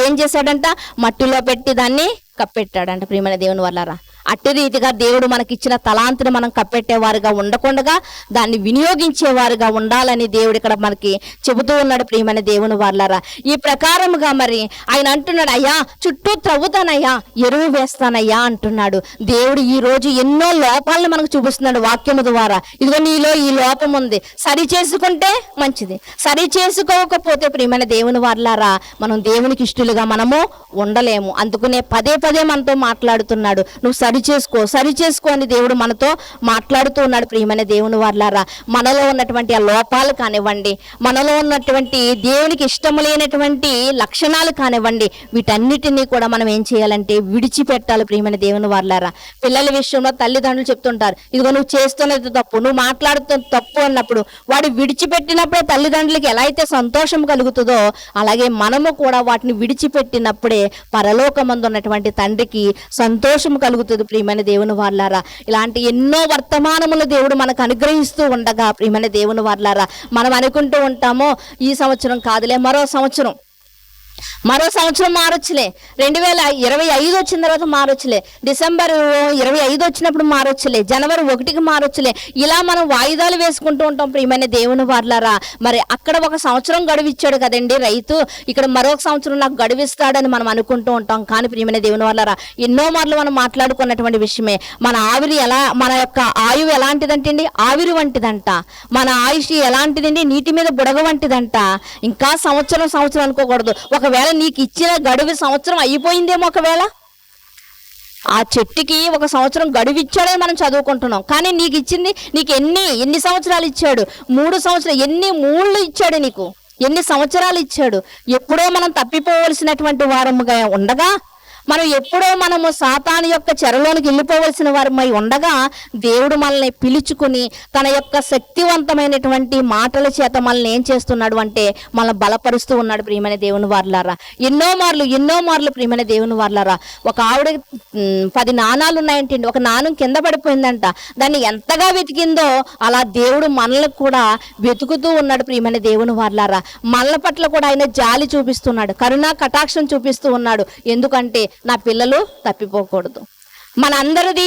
ఏం చేశాడంట, మట్టిలో పెట్టి దాన్ని కప్పెట్టాడంట. ప్రియమైన దేవుని వల్లారా, అట్టి రీతిగా దేవుడు మనకిచ్చిన తలాంతుని మనం కప్పెట్టేవారుగా ఉండకుండా దాన్ని వినియోగించేవారుగా ఉండాలని దేవుడు ఇక్కడ మనకి చెబుతూ ఉన్నాడు. ప్రియమైన దేవుని వల్లారా, ఈ ప్రకారముగా మరి ఆయన అంటున్నాడు, అయ్యా చుట్టూ త్రవ్వుతానయ్యా, ఎరువు వేస్తానయ్యా అంటున్నాడు. దేవుడు ఈ రోజు ఎన్నో లోపాలను మనకు చూపిస్తున్నాడు వాక్యము ద్వారా. ఇదిగో నీలో ఈ లోపం ఉంది, సరి చేసుకుంటే మంచిది, సరి చేసుకోకపోతే ప్రియమైన దేవుని వల్లారా మనం దేవునికి ఇష్టలుగా మనము ఉండలేము. అందుకనే పదే మనతో మాట్లాడుతున్నాడు, నువ్వు సరి చేసుకో అని దేవుడు మనతో మాట్లాడుతూ ఉన్నాడు. ప్రియమైన దేవుని వల్లారా, మనలో ఉన్నటువంటి ఆ లోపాలు కానివ్వండి, మనలో ఉన్నటువంటి దేవునికి ఇష్టం లేనటువంటి లక్షణాలు కానివ్వండి, వీటన్నిటినీ కూడా మనం ఏం చేయాలంటే విడిచిపెట్టాలి. ప్రియమైన దేవుని వల్లారా, పిల్లల విషయంలో తల్లిదండ్రులు చెప్తుంటారు, ఇదిగో నువ్వు చేస్తున్నది తప్పు, నువ్వు మాట్లాడుతున్న తప్పు అన్నప్పుడు వాడు విడిచిపెట్టినప్పుడే తల్లిదండ్రులకి ఎలా అయితే సంతోషం కలుగుతుందో, అలాగే మనము కూడా వాటిని విడిచిపెట్టినప్పుడే పరలోకమందు ఉన్నటువంటి తండ్రికి సంతోషం కలుగుతుంది. ప్రియమైన దేవుని వల్లారా, ఇలాంటి ఎన్నో వర్తమానములు దేవుడు మనకు అనుగ్రహిస్తూ ఉండగా ప్రియమైన దేవుని వల్లారా, మనం అనుకుంటూ ఉంటామో ఈ సంవత్సరం కాదులే, మరో సంవత్సరం మారొచ్చులే, 2025 వచ్చిన తర్వాత మారొచ్చులే, డిసెంబర్ 25 వచ్చినప్పుడు మారొచ్చులే, జనవరి 1కి మారొచ్చులే, ఇలా మనం వాయిదాలు వేసుకుంటూ ఉంటాం. ప్రియమైన దేవుని వల్లారా, మరి అక్కడ ఒక సంవత్సరం గడువిచ్చాడు కదండి రైతు, ఇక్కడ మరొక సంవత్సరం నాకు గడువిస్తాడని మనం అనుకుంటూ ఉంటాం. కానీ ప్రియమైన దేవుని వల్లారా, ఎన్నో మార్లు మనం మాట్లాడుకున్నటువంటి విషయమే, మన యొక్క ఆయువు ఎలాంటిదంటే ఆవిరి వంటిదంట, మన ఆయుష్ ఎలాంటిదండి నీటి మీద బుడగ వంటిదంట. ఇంకా సంవత్సరం అనుకోకూడదు. ఒకవేళ నీకు ఇచ్చిన గడువు సంవత్సరం అయిపోయిందేమో, ఒకవేళ ఆ చెట్టుకి ఒక సంవత్సరం గడువు ఇచ్చాడని మనం చదువుకుంటున్నాం, కానీ నీకు ఇచ్చింది నీకు ఎన్ని సంవత్సరాలు ఇచ్చాడు? 3 సంవత్సరాలు. ఎన్ని మూళ్ళు ఇచ్చాడు నీకు? ఎన్ని సంవత్సరాలు ఇచ్చాడు? ఎప్పుడో మనం తప్పిపోవలసినటువంటి వారముగా ఉండగా, మనము సాతాను యొక్క చెరలోనికి వెళ్ళిపోవలసిన వారమై ఉండగా, దేవుడు మనల్ని పిలుచుకుని తన యొక్క శక్తివంతమైనటువంటి మాటల చేత మనల్ని ఏం చేస్తున్నాడు అంటే మనల్ని బలపరుస్తూ ఉన్నాడు. ప్రియమైన దేవుని వల్లారా, ఎన్నో మార్లు ప్రియమైన దేవుని వల్లారా, ఒక ఆవిడ 10 నాణాలు ఉన్నాయంటండి, ఒక నాణం కింద పడిపోయిందంట, దాన్ని ఎంతగా వెతికిందో అలా దేవుడు మనల్ని కూడా వెతుకుతూ ఉన్నాడు. ప్రియమైన దేవుని వల్లారా, మనల పట్ల కూడా ఆయన జాలి చూపిస్తున్నాడు, కరుణా కటాక్షం చూపిస్తూ ఉన్నాడు. ఎందుకంటే నా పిల్లలు తప్పిపోకూడదు. మనందరిది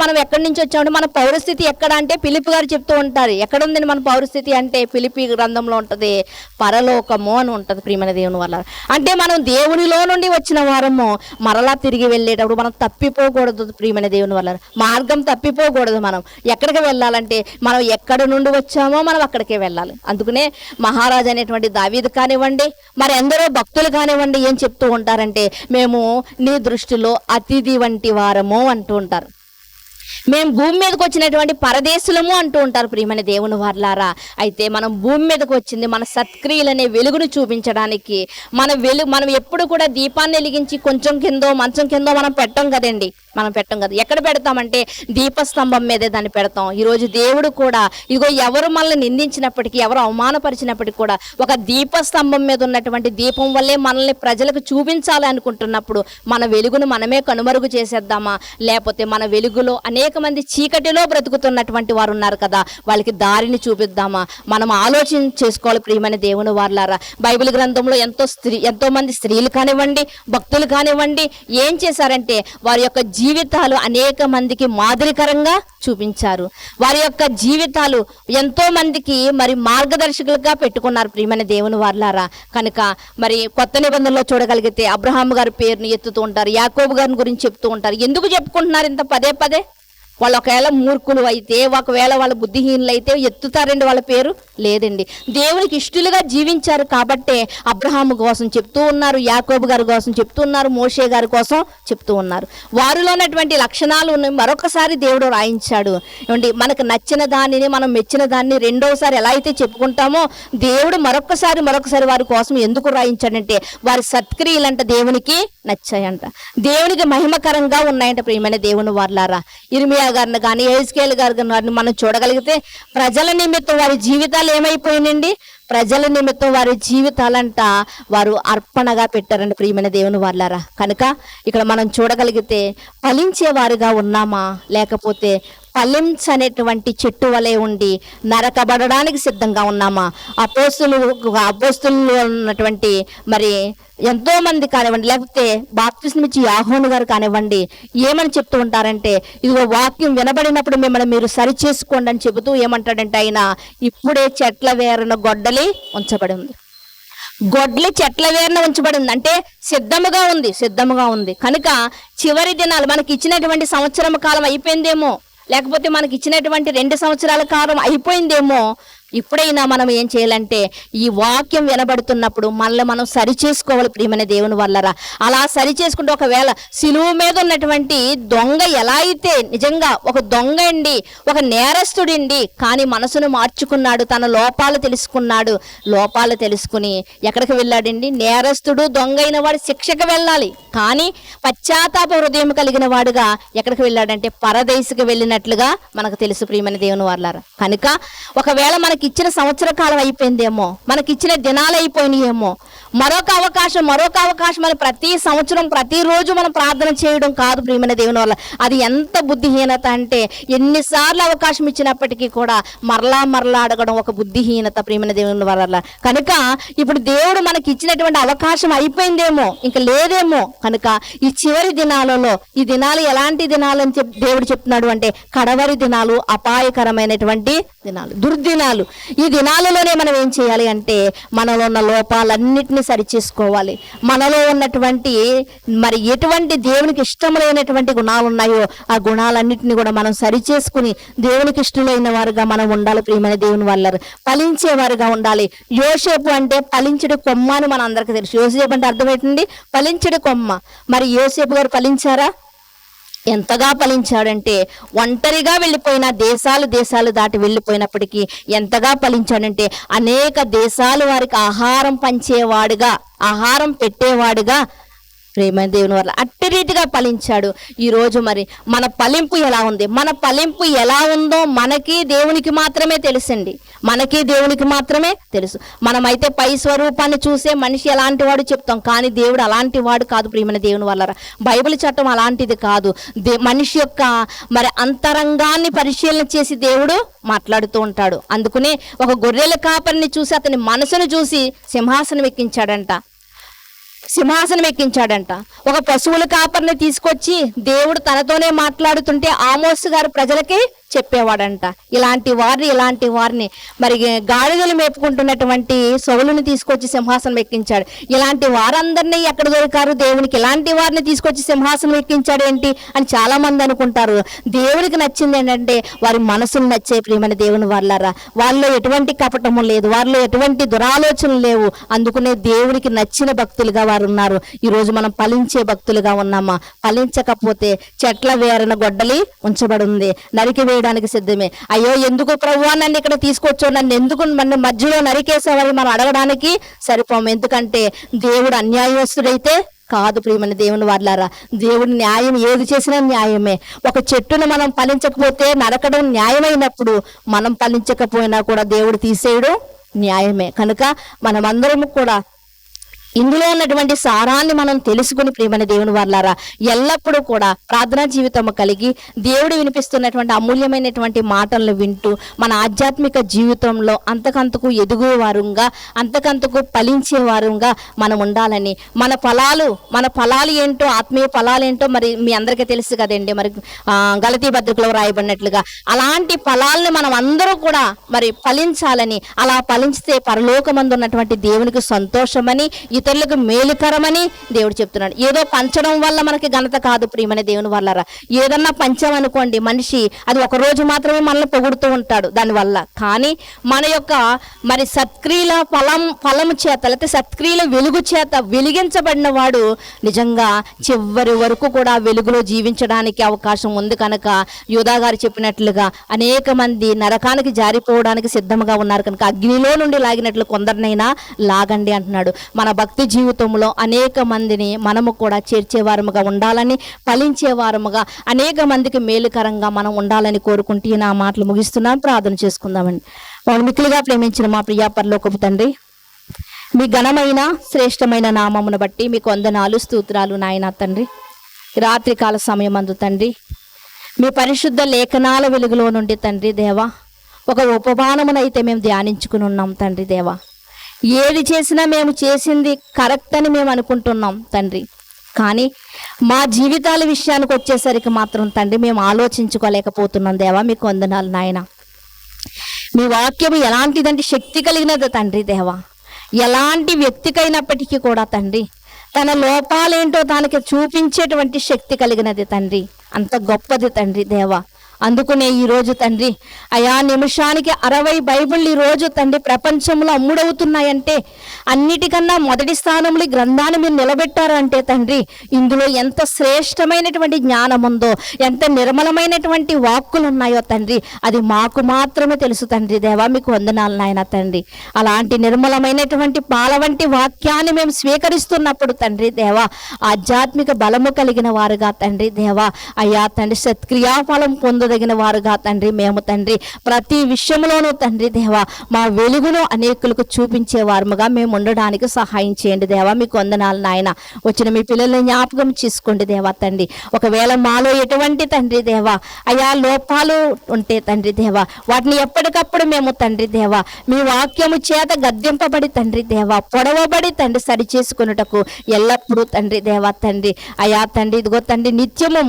మనం ఎక్కడి నుంచి వచ్చామంటే మన పౌరస్థితి ఎక్కడ అంటే ఫిలిప్పి గారు చెప్తూ ఉంటారు. ఎక్కడ ఉందండి మన పౌరస్థితి అంటే ఫిలిప్పి గ్రంథంలో ఉంటుంది, పరలోకము అని ఉంటుంది. ప్రియమైన దేవుని వల్ల అంటే మనం దేవునిలో నుండి వచ్చిన వారము మరలా తిరిగి వెళ్ళేటప్పుడు మనం తప్పిపోకూడదు. ప్రియమైన దేవుని వల్ల మార్గం తప్పిపోకూడదు. మనం ఎక్కడికి వెళ్ళాలంటే మనం ఎక్కడ నుండి వచ్చామో మనం అక్కడికే వెళ్ళాలి. అందుకనే మహారాజు అనేటువంటి దావీదు కానివ్వండి, మరి ఎందరో భక్తులు కానివ్వండి ఏం చెప్తూ ఉంటారంటే, మేము నీ దృష్టిలో అతిథి వంటి వారము అంటూ ఉంటారు, మేము భూమి మీదకి వచ్చినటువంటి పరదేశులము అంటూ ఉంటారు. ప్రియమైన దేవుని వారలారా, అయితే మనం భూమి మీదకి వచ్చింది మన సత్క్రియలనే వెలుగును చూపించడానికి. మనం ఎప్పుడు కూడా దీపాన్ని వెలిగించి కొంచెం కిందో మంచం కిందో మనం పెట్టం కదండి, మనం పెట్టం కదా. ఎక్కడ పెడతామంటే దీపస్తంభం మీదే దాన్ని పెడతాం. ఈరోజు దేవుడు కూడా ఇదిగో ఎవరు మనల్ని నిందించినప్పటికీ, ఎవరు అవమానపరిచినప్పటికీ కూడా ఒక దీపస్తంభం మీద ఉన్నటువంటి దీపం వల్లే మనల్ని ప్రజలకు చూపించాలి అనుకుంటున్నప్పుడు మన వెలుగును మనమే కనుమరుగు చేసేద్దామా? లేకపోతే మన వెలుగులో అనేక మంది చీకటిలో బ్రతుకుతున్నటువంటి వారు ఉన్నారు కదా, వాళ్ళకి దారిని చూపిద్దామా? మనం ఆలోచన చేసుకోవాలి. ప్రియమైన దేవుని వారలారా, బైబిల్ గ్రంథంలో ఎంతో మంది స్త్రీలు కానివ్వండి, భక్తులు కానివ్వండి ఏం చేశారంటే వారి యొక్క జీవితాలు అనేక మందికి మాదిరికరంగా చూపించారు. వారి యొక్క జీవితాలు ఎంతో మందికి మరి మార్గదర్శకులుగా పెట్టుకున్నారు. ప్రియమైన దేవుని వారలారా, కనుక మరి కొత్త నిబంధనలో చూడగలిగితే అబ్రహాం గారి పేరుని ఎత్తుతూ ఉంటారు, యాకోబు గారిని గురించి చెప్తూ ఉంటారు. ఎందుకు చెప్పుకుంటున్నారు ఇంత పదే? వాళ్ళు ఒకవేళ మూర్ఖులు అయితే, ఒకవేళ వాళ్ళ బుద్ధిహీనులు అయితే ఎత్తుతారండి వాళ్ళ పేరు? లేదండి. దేవునికి ఇష్టలుగా జీవించారు కాబట్టే అబ్రహాము కోసం చెప్తూ ఉన్నారు, యాకోబు గారి కోసం చెప్తూ ఉన్నారు, మోషే గారి కోసం చెప్తూ ఉన్నారు. వారిలో ఉన్నటువంటి లక్షణాలు మరొకసారి దేవుడు రాయించాడు. ఏమండి, మనకు నచ్చిన దానిని, మనం మెచ్చిన దాన్ని రెండోసారి ఎలా అయితే చెప్పుకుంటామో, దేవుడు మరొకసారి వారి కోసం ఎందుకు రాయించాడంటే వారి సత్క్రియలంట దేవునికి నచ్చాయంట, దేవునికి మహిమకరంగా ఉన్నాయంట. ప్రియమైన దేవుని వారలారా, ఇర్మియా గారిని కానీ, యెహెజ్కేలు గారిని మనం చూడగలిగితే ప్రజల నిమిత్తం వారి జీవితాలు ఏమైపోయినండి? ప్రజల నిమిత్తం వారి జీవితాలంట వారు అర్పణగా పెట్టారండి. ప్రియమైన దేవుని వారలారా, కనుక ఇక్కడ మనం చూడగలిగితే ఫలించేవారుగా ఉన్నామా, లేకపోతే ఫలించనేటువంటి చెట్టు వలె ఉండి నరకబడడానికి సిద్ధంగా ఉన్నామా? అపోస్తులు ఉన్నటువంటి మరి ఎంతో మంది కానివ్వండి, లేకపోతే బాప్తిస్మం ఇచ్చి యోహాను గారు కానివ్వండి, ఏమని చెప్తూ ఉంటారంటే, ఇదిగో వాక్యం వినబడినప్పుడు మిమ్మల్ని మీరు సరి చేసుకోండి అని చెబుతూ ఏమంటాడంటే ఆయన, ఇప్పుడే చెట్ల వేరున గొడ్డలి ఉంచబడి ఉంది. గొడ్డలి చెట్ల వేరున ఉంచబడింది అంటే సిద్ధముగా ఉంది. కనుక చివరి దినాలు మనకి ఇచ్చినటువంటి సంవత్సరం కాలం అయిపోయిందేమో, లేకపోతే మనకి ఇచ్చినటువంటి 2 సంవత్సరాల కాలం అయిపోయిందేమో. ఇప్పుడైనా మనం ఏం చేయాలంటే ఈ వాక్యం వినబడుతున్నప్పుడు మనల్ని మనం సరి చేసుకోవాలి. ప్రియమైన దేవుని వల్లరా, అలా సరి చేసుకుంటే ఒకవేళ సిలువ మీద ఉన్నటువంటి దొంగ ఎలా అయితే నిజంగా ఒక దొంగ అండి, ఒక నేరస్తుడండి, కానీ మనసును మార్చుకున్నాడు, తన లోపాలు తెలుసుకుని ఎక్కడికి వెళ్ళాడండి? నేరస్తుడు దొంగ అయిన వాడు శిక్షకు వెళ్ళాలి, కానీ పశ్చాత్తాప హృదయం కలిగిన వాడుగా ఎక్కడికి వెళ్ళాడంటే పరదేశకు వెళ్ళినట్లుగా మనకు తెలుసు. ప్రియమైన దేవుని వల్లరా, కనుక ఒకవేళ మనకి ఇచ్చిన సంవత్సర కాలం అయిపోయిందేమో, మనకి ఇచ్చిన దినాలు అయిపోయినాయేమో, మరొక అవకాశం అని ప్రతి సంవత్సరం ప్రతిరోజు మనం ప్రార్థన చేయడం కాదు. ప్రియమైన దేవుని వల్ల అది ఎంత బుద్ధిహీనత అంటే, ఎన్నిసార్లు అవకాశం ఇచ్చినప్పటికీ కూడా మరలా అడగడం ఒక బుద్ధిహీనత. ప్రియమైన దేవుని వల్ల కనుక ఇప్పుడు దేవుడు మనకి ఇచ్చినటువంటి అవకాశం అయిపోయిందేమో, ఇంకా లేదేమో. కనుక ఈ చివరి దినాలలో, ఈ దినాలు ఎలాంటి దినాలు అని దేవుడు చెప్తున్నాడు అంటే, కడవరి దినాలు, అపాయకరమైనటువంటి దినాలు, దుర్దినాలు. ఈ దినాలలోనే మనం ఏం చేయాలి అంటే మనలో ఉన్న లోపాలన్నిటిని సరిచేసుకోవాలి. మనలో ఉన్నటువంటి మరి ఎటువంటి దేవునికి ఇష్టములైనటువంటి గుణాలు ఉన్నాయో ఆ గుణాలన్నిటిని కూడా మనం సరిచేసుకుని దేవునికి ఇష్టమైన వారుగా మనం ఉండాలి. ప్రియమైన దేవుని వల్ల ఫలించేవారుగా ఉండాలి. యోసేపు అంటే ఫలించడు కొమ్మ అని మన అందరికీ తెలుసు. యోసేపు అంటే అర్థం ఏంటండి? ఫలించడు కొమ్మ. మరి యోసేపు గారు ఫలించారా? ఎంతగా ఫలించాడంటే, ఒంటరిగా వెళ్ళిపోయిన దేశాలు దాటి వెళ్ళిపోయినప్పటికీ ఎంతగా ఫలించాడంటే, అనేక దేశాలు వారికి ఆహారం పంచేవాడుగా, ఆహారం పెట్టేవాడుగా ప్రేమైన దేవుని వల్ల అట్టి రీతిగా ఫలించాడు. ఈరోజు మరి మన ఫలింపు ఎలా ఉంది? మన ఫలింపు ఎలా ఉందో మనకి దేవునికి మాత్రమే తెలుసండి, మనకి దేవునికి మాత్రమే తెలుసు. మనమైతే పై స్వరూపాన్ని చూసే మనిషి ఎలాంటి వాడు చెప్తాం, కానీ దేవుడు అలాంటి వాడు కాదు. ప్రియమైన దేవుని వల్ల బైబిల్ చట్టం అలాంటిది కాదు. మనిషి యొక్క మరి అంతరంగాన్ని పరిశీలన చేసి దేవుడు మాట్లాడుతూ ఉంటాడు. అందుకనే ఒక గొర్రెల కాపరిని చూసి అతని మనసును చూసి సింహాసనం ఎక్కించాడంట. ఒక పశువుల కాపరిని తీసుకొచ్చి దేవుడు తనతోనే మాట్లాడుతుంటే ఆమోసు గారు ప్రజలకి చెప్పేవాడంట. ఇలాంటి వారిని మరి గాడిదలు మేపుకుంటున్నటువంటి సౌలుని తీసుకొచ్చి సింహాసనం ఎక్కించాడు. ఇలాంటి వారందరినీ ఎక్కడ దొరికారు దేవునికి? ఇలాంటి వారిని తీసుకొచ్చి సింహాసనం ఎక్కించాడు ఏంటి అని చాలా మంది అనుకుంటారు. దేవునికి నచ్చింది ఏంటంటే వారి మనసును నచ్చే. ప్రియమైన దేవుని వాళ్ళారా, వాళ్ళలో ఎటువంటి కపటము లేదు, వారిలో ఎటువంటి దురాలోచనలు లేవు. అందుకనే దేవునికి నచ్చిన భక్తులుగా వారు ఉన్నారు. ఈరోజు మనం ఫలించే భక్తులుగా ఉన్నామా? ఫలించకపోతే చెట్ల వేరన గొడ్డలి ఉంచబడి ఉంది, నరికి వేయడానికి సిద్ధమే. అయ్యో ఎందుకు ప్రభువా నన్ను ఇక్కడ తీసుకొచ్చో, నన్ను ఎందుకు మధ్యలో నరికేసేవారు మనం అడగడానికి సరిపోము. ఎందుకంటే దేవుడు అన్యాయస్తుడైతే కాదు. ప్రియమైన దేవుని వాళ్ళారా, దేవుడి న్యాయం ఏది చేసినా న్యాయమే. ఒక చెట్టును మనం ఫలించకపోతే నరకడం న్యాయమైనప్పుడు, మనం ఫలించకపోయినా కూడా దేవుడు తీసేయడం న్యాయమే. కనుక మనమందరము కూడా ఇందులో ఉన్నటువంటి సారాన్ని మనం తెలుసుకుని ప్రియమైన దేవుని వాళ్ళారా ఎల్లప్పుడూ కూడా ప్రార్థనా జీవితం కలిగి దేవుడు వినిపిస్తున్నటువంటి అమూల్యమైనటువంటి మాటలను వింటూ మన ఆధ్యాత్మిక జీవితంలో అంతకంతకు ఎదుగువారుగా, అంతకంతకు ఫలించేవారుగా మనం ఉండాలని, మన ఫలాలు ఏంటో, ఆత్మీయ ఫలాలు ఏంటో మరి మీ అందరికీ తెలుసు కదండి. మరి గలతీ పత్రికలో రాయబడినట్లుగా అలాంటి ఫలాలను మనం అందరూ కూడా మరి ఫలించాలని, అలా ఫలించితే పరలోకమందు ఉన్నటువంటి దేవునికి సంతోషమని, ఇతరులకు మేలుకరమని దేవుడు చెప్తున్నాడు. ఏదో పంచడం వల్ల మనకి ఘనత కాదు ప్రియమైన దేవుని వల్లరా. ఏదన్నా పంచామనుకోండి మనిషి, అది ఒక రోజు మాత్రమే మనల్ని పొగుడుతూ ఉంటాడు దానివల్ల. కానీ మన యొక్క మరి సత్క్రియల ఫలము చేత, లేకపోతే సత్క్రియల వెలుగు చేత వెలిగించబడిన వాడు నిజంగా చివరి వరకు కూడా వెలుగులో జీవించడానికి అవకాశం ఉంది. కనుక యోధా గారు చెప్పినట్లుగా అనేక మంది నరకానికి జారిపోవడానికి సిద్ధంగా ఉన్నారు. కనుక అగ్నిలో నుండి లాగినట్లు కొందరినైనా లాగండి అంటున్నాడు. మన భక్తి జీవితంలో అనేక మందిని మనము కూడా చేర్చేవారముగా ఉండాలని, ఫలించేవారముగా, అనేక మందికి మేలుకరంగా మనం ఉండాలని కోరుకుంటూ నా మాటలు ముగిస్తున్నాను. ప్రార్థన చేసుకుందామండి. వాళ్ళు మిక్కిలిగా ప్రేమించిన మా ప్రియ పరలోకపు తండ్రి, మీ ఘనమైన శ్రేష్టమైన నామమును బట్టి మీకు వందనాలు, స్తోత్రాలు నాయన తండ్రి. రాత్రికాల సమయమందు తండ్రి, మీ పరిశుద్ధ లేఖనాల వెలుగులో నుండి తండ్రి దేవా ఒక ఉపమానమునైతే మేము ధ్యానించుకుని ఉన్నాం తండ్రి దేవా. ఏది చేసినా మేము చేసింది కరెక్ట్ అని మేము అనుకుంటున్నాం తండ్రి. కానీ మా జీవితాల విషయానికి వచ్చేసరికి మాత్రం తండ్రి మేము ఆలోచించుకోలేకపోతున్నాం దేవా. మీకు వందనాలు నాయన. మీ వాక్యం ఎలాంటిదంటే శక్తి కలిగినది తండ్రి దేవా. ఎలాంటి వ్యక్తికైనప్పటికీ కూడా తండ్రి తన లోపాలేంటో దానికి చూపించేటువంటి శక్తి కలిగినది తండ్రి. అంత గొప్పది తండ్రి దేవా. అందుకునే ఈరోజు తండ్రి అయా నిమిషానికి 60 బైబిల్ ఈరోజు తండ్రి ప్రపంచంలో అమ్ముడవుతున్నాయంటే అన్నిటికన్నా మొదటి స్థానంలో ఈ గ్రంథాన్ని మీరు నిలబెట్టారంటే తండ్రి ఇందులో ఎంత శ్రేష్టమైనటువంటి జ్ఞానం ఉందో, ఎంత నిర్మలమైనటువంటి వాక్కులు ఉన్నాయో తండ్రి అది మాకు మాత్రమే తెలుసు తండ్రి దేవా. మీకు వందనాలు నాయన తండ్రి. అలాంటి నిర్మలమైనటువంటి పాల వంటి వాక్యాన్ని మేము స్వీకరిస్తున్నప్పుడు తండ్రి దేవా ఆధ్యాత్మిక బలము కలిగిన వారుగా తండ్రి దేవా అయ్యా తండ్రి సత్క్రియాఫలం పొందదగిన వారుగా తండ్రి మేము తండ్రి ప్రతి విషయంలోనూ తండ్రి దేవా మా వెలుగును అనేకులకు చూపించే వారముగా మేము ఉండడానికి సహాయం చేయండి దేవా. మీకు వందనాలు నాయన. వచ్చిన మీ పిల్లల్ని జ్ఞాపకం చేసుకోండి దేవా తండ్రి. ఒకవేళ మాలో ఎటువంటి తండ్రి దేవా అయా లోపాలు ఉంటే తండ్రి దేవా వాటిని ఎప్పటికప్పుడు మేము తండ్రి దేవా మీ వాక్యము చేత గద్దింపబడి తండ్రి దేవా పొడవబడి తండ్రి సరి చేసుకున్నటకు ఎల్లప్పుడూ తండ్రి దేవా తండ్రి అయా తండ్రి ఇదిగో తండ్రి నిత్యము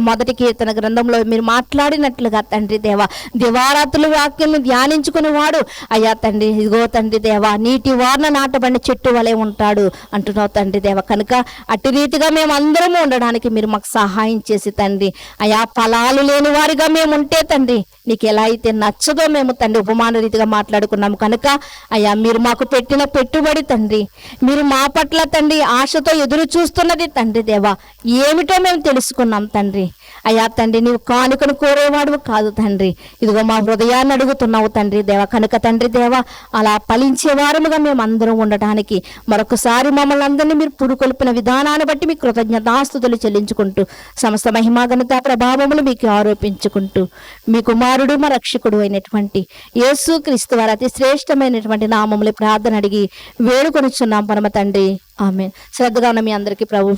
మొదటి కీర్తన గ్రంథంలో మీరు మాట్లాడినట్లుగా తండ్రి దేవా దివారాత్రులు వాక్యం ధ్యానించుకుని వాడు అయ్యా తండ్రి ఇదిగో తండ్రి దేవా నీటి వారన నాటబడిన చెట్టు వలె ఉంటాడు అంటున్నావు తండ్రి దేవా. కనుక అటు రీతిగా మేము అందరము ఉండడానికి మీరు మాకు సహాయం చేసి తండ్రి అయా ఫలాలు లేని వారిగా మేము ఉంటే తండ్రి నీకు ఎలా అయితే నచ్చదో మేము తండ్రి ఉపమాన రీతిగా మాట్లాడుకున్నాము. కనుక అయ్యా మీరు మాకు పెట్టిన పెట్టుబడి తండ్రి మీరు మా పట్ల తండ్రి ఆశతో ఎదురు చూస్తున్నది తండ్రి దేవా ఏమిటో మేము తెలుసుకున్నాం తండ్రి. అయ్యా తండ్రి నీవు కానుకను కోరేవాడు కాదు తండ్రి. ఇదిగో మా హృదయాన్ని అడుగుతున్నావు తండ్రి దేవా. కనుక తండ్రి దేవా అలా ఫలించే వారముగా మేము అందరం ఉండడానికి మరొకసారి మమ్మల్ని అందరినీ మీరు పురుకొల్పిన విధానాన్ని బట్టి మీ కృతజ్ఞతాస్తుతులు చెల్లించుకుంటూ సమస్త మహిమా ఘనత ప్రభావములు మీకు ఆరోపించుకుంటూ మీ కుమారుడు మా రక్షకుడు అయినటువంటి యేసు క్రీస్తు వారి అతి శ్రేష్టమైనటువంటి నామములు ప్రార్థన అడిగి వేడుకొనిచున్నాం పరమ తండ్రి. ఆమేన్. శ్రద్ధగా ఉన్న మీ అందరికీ ప్రభు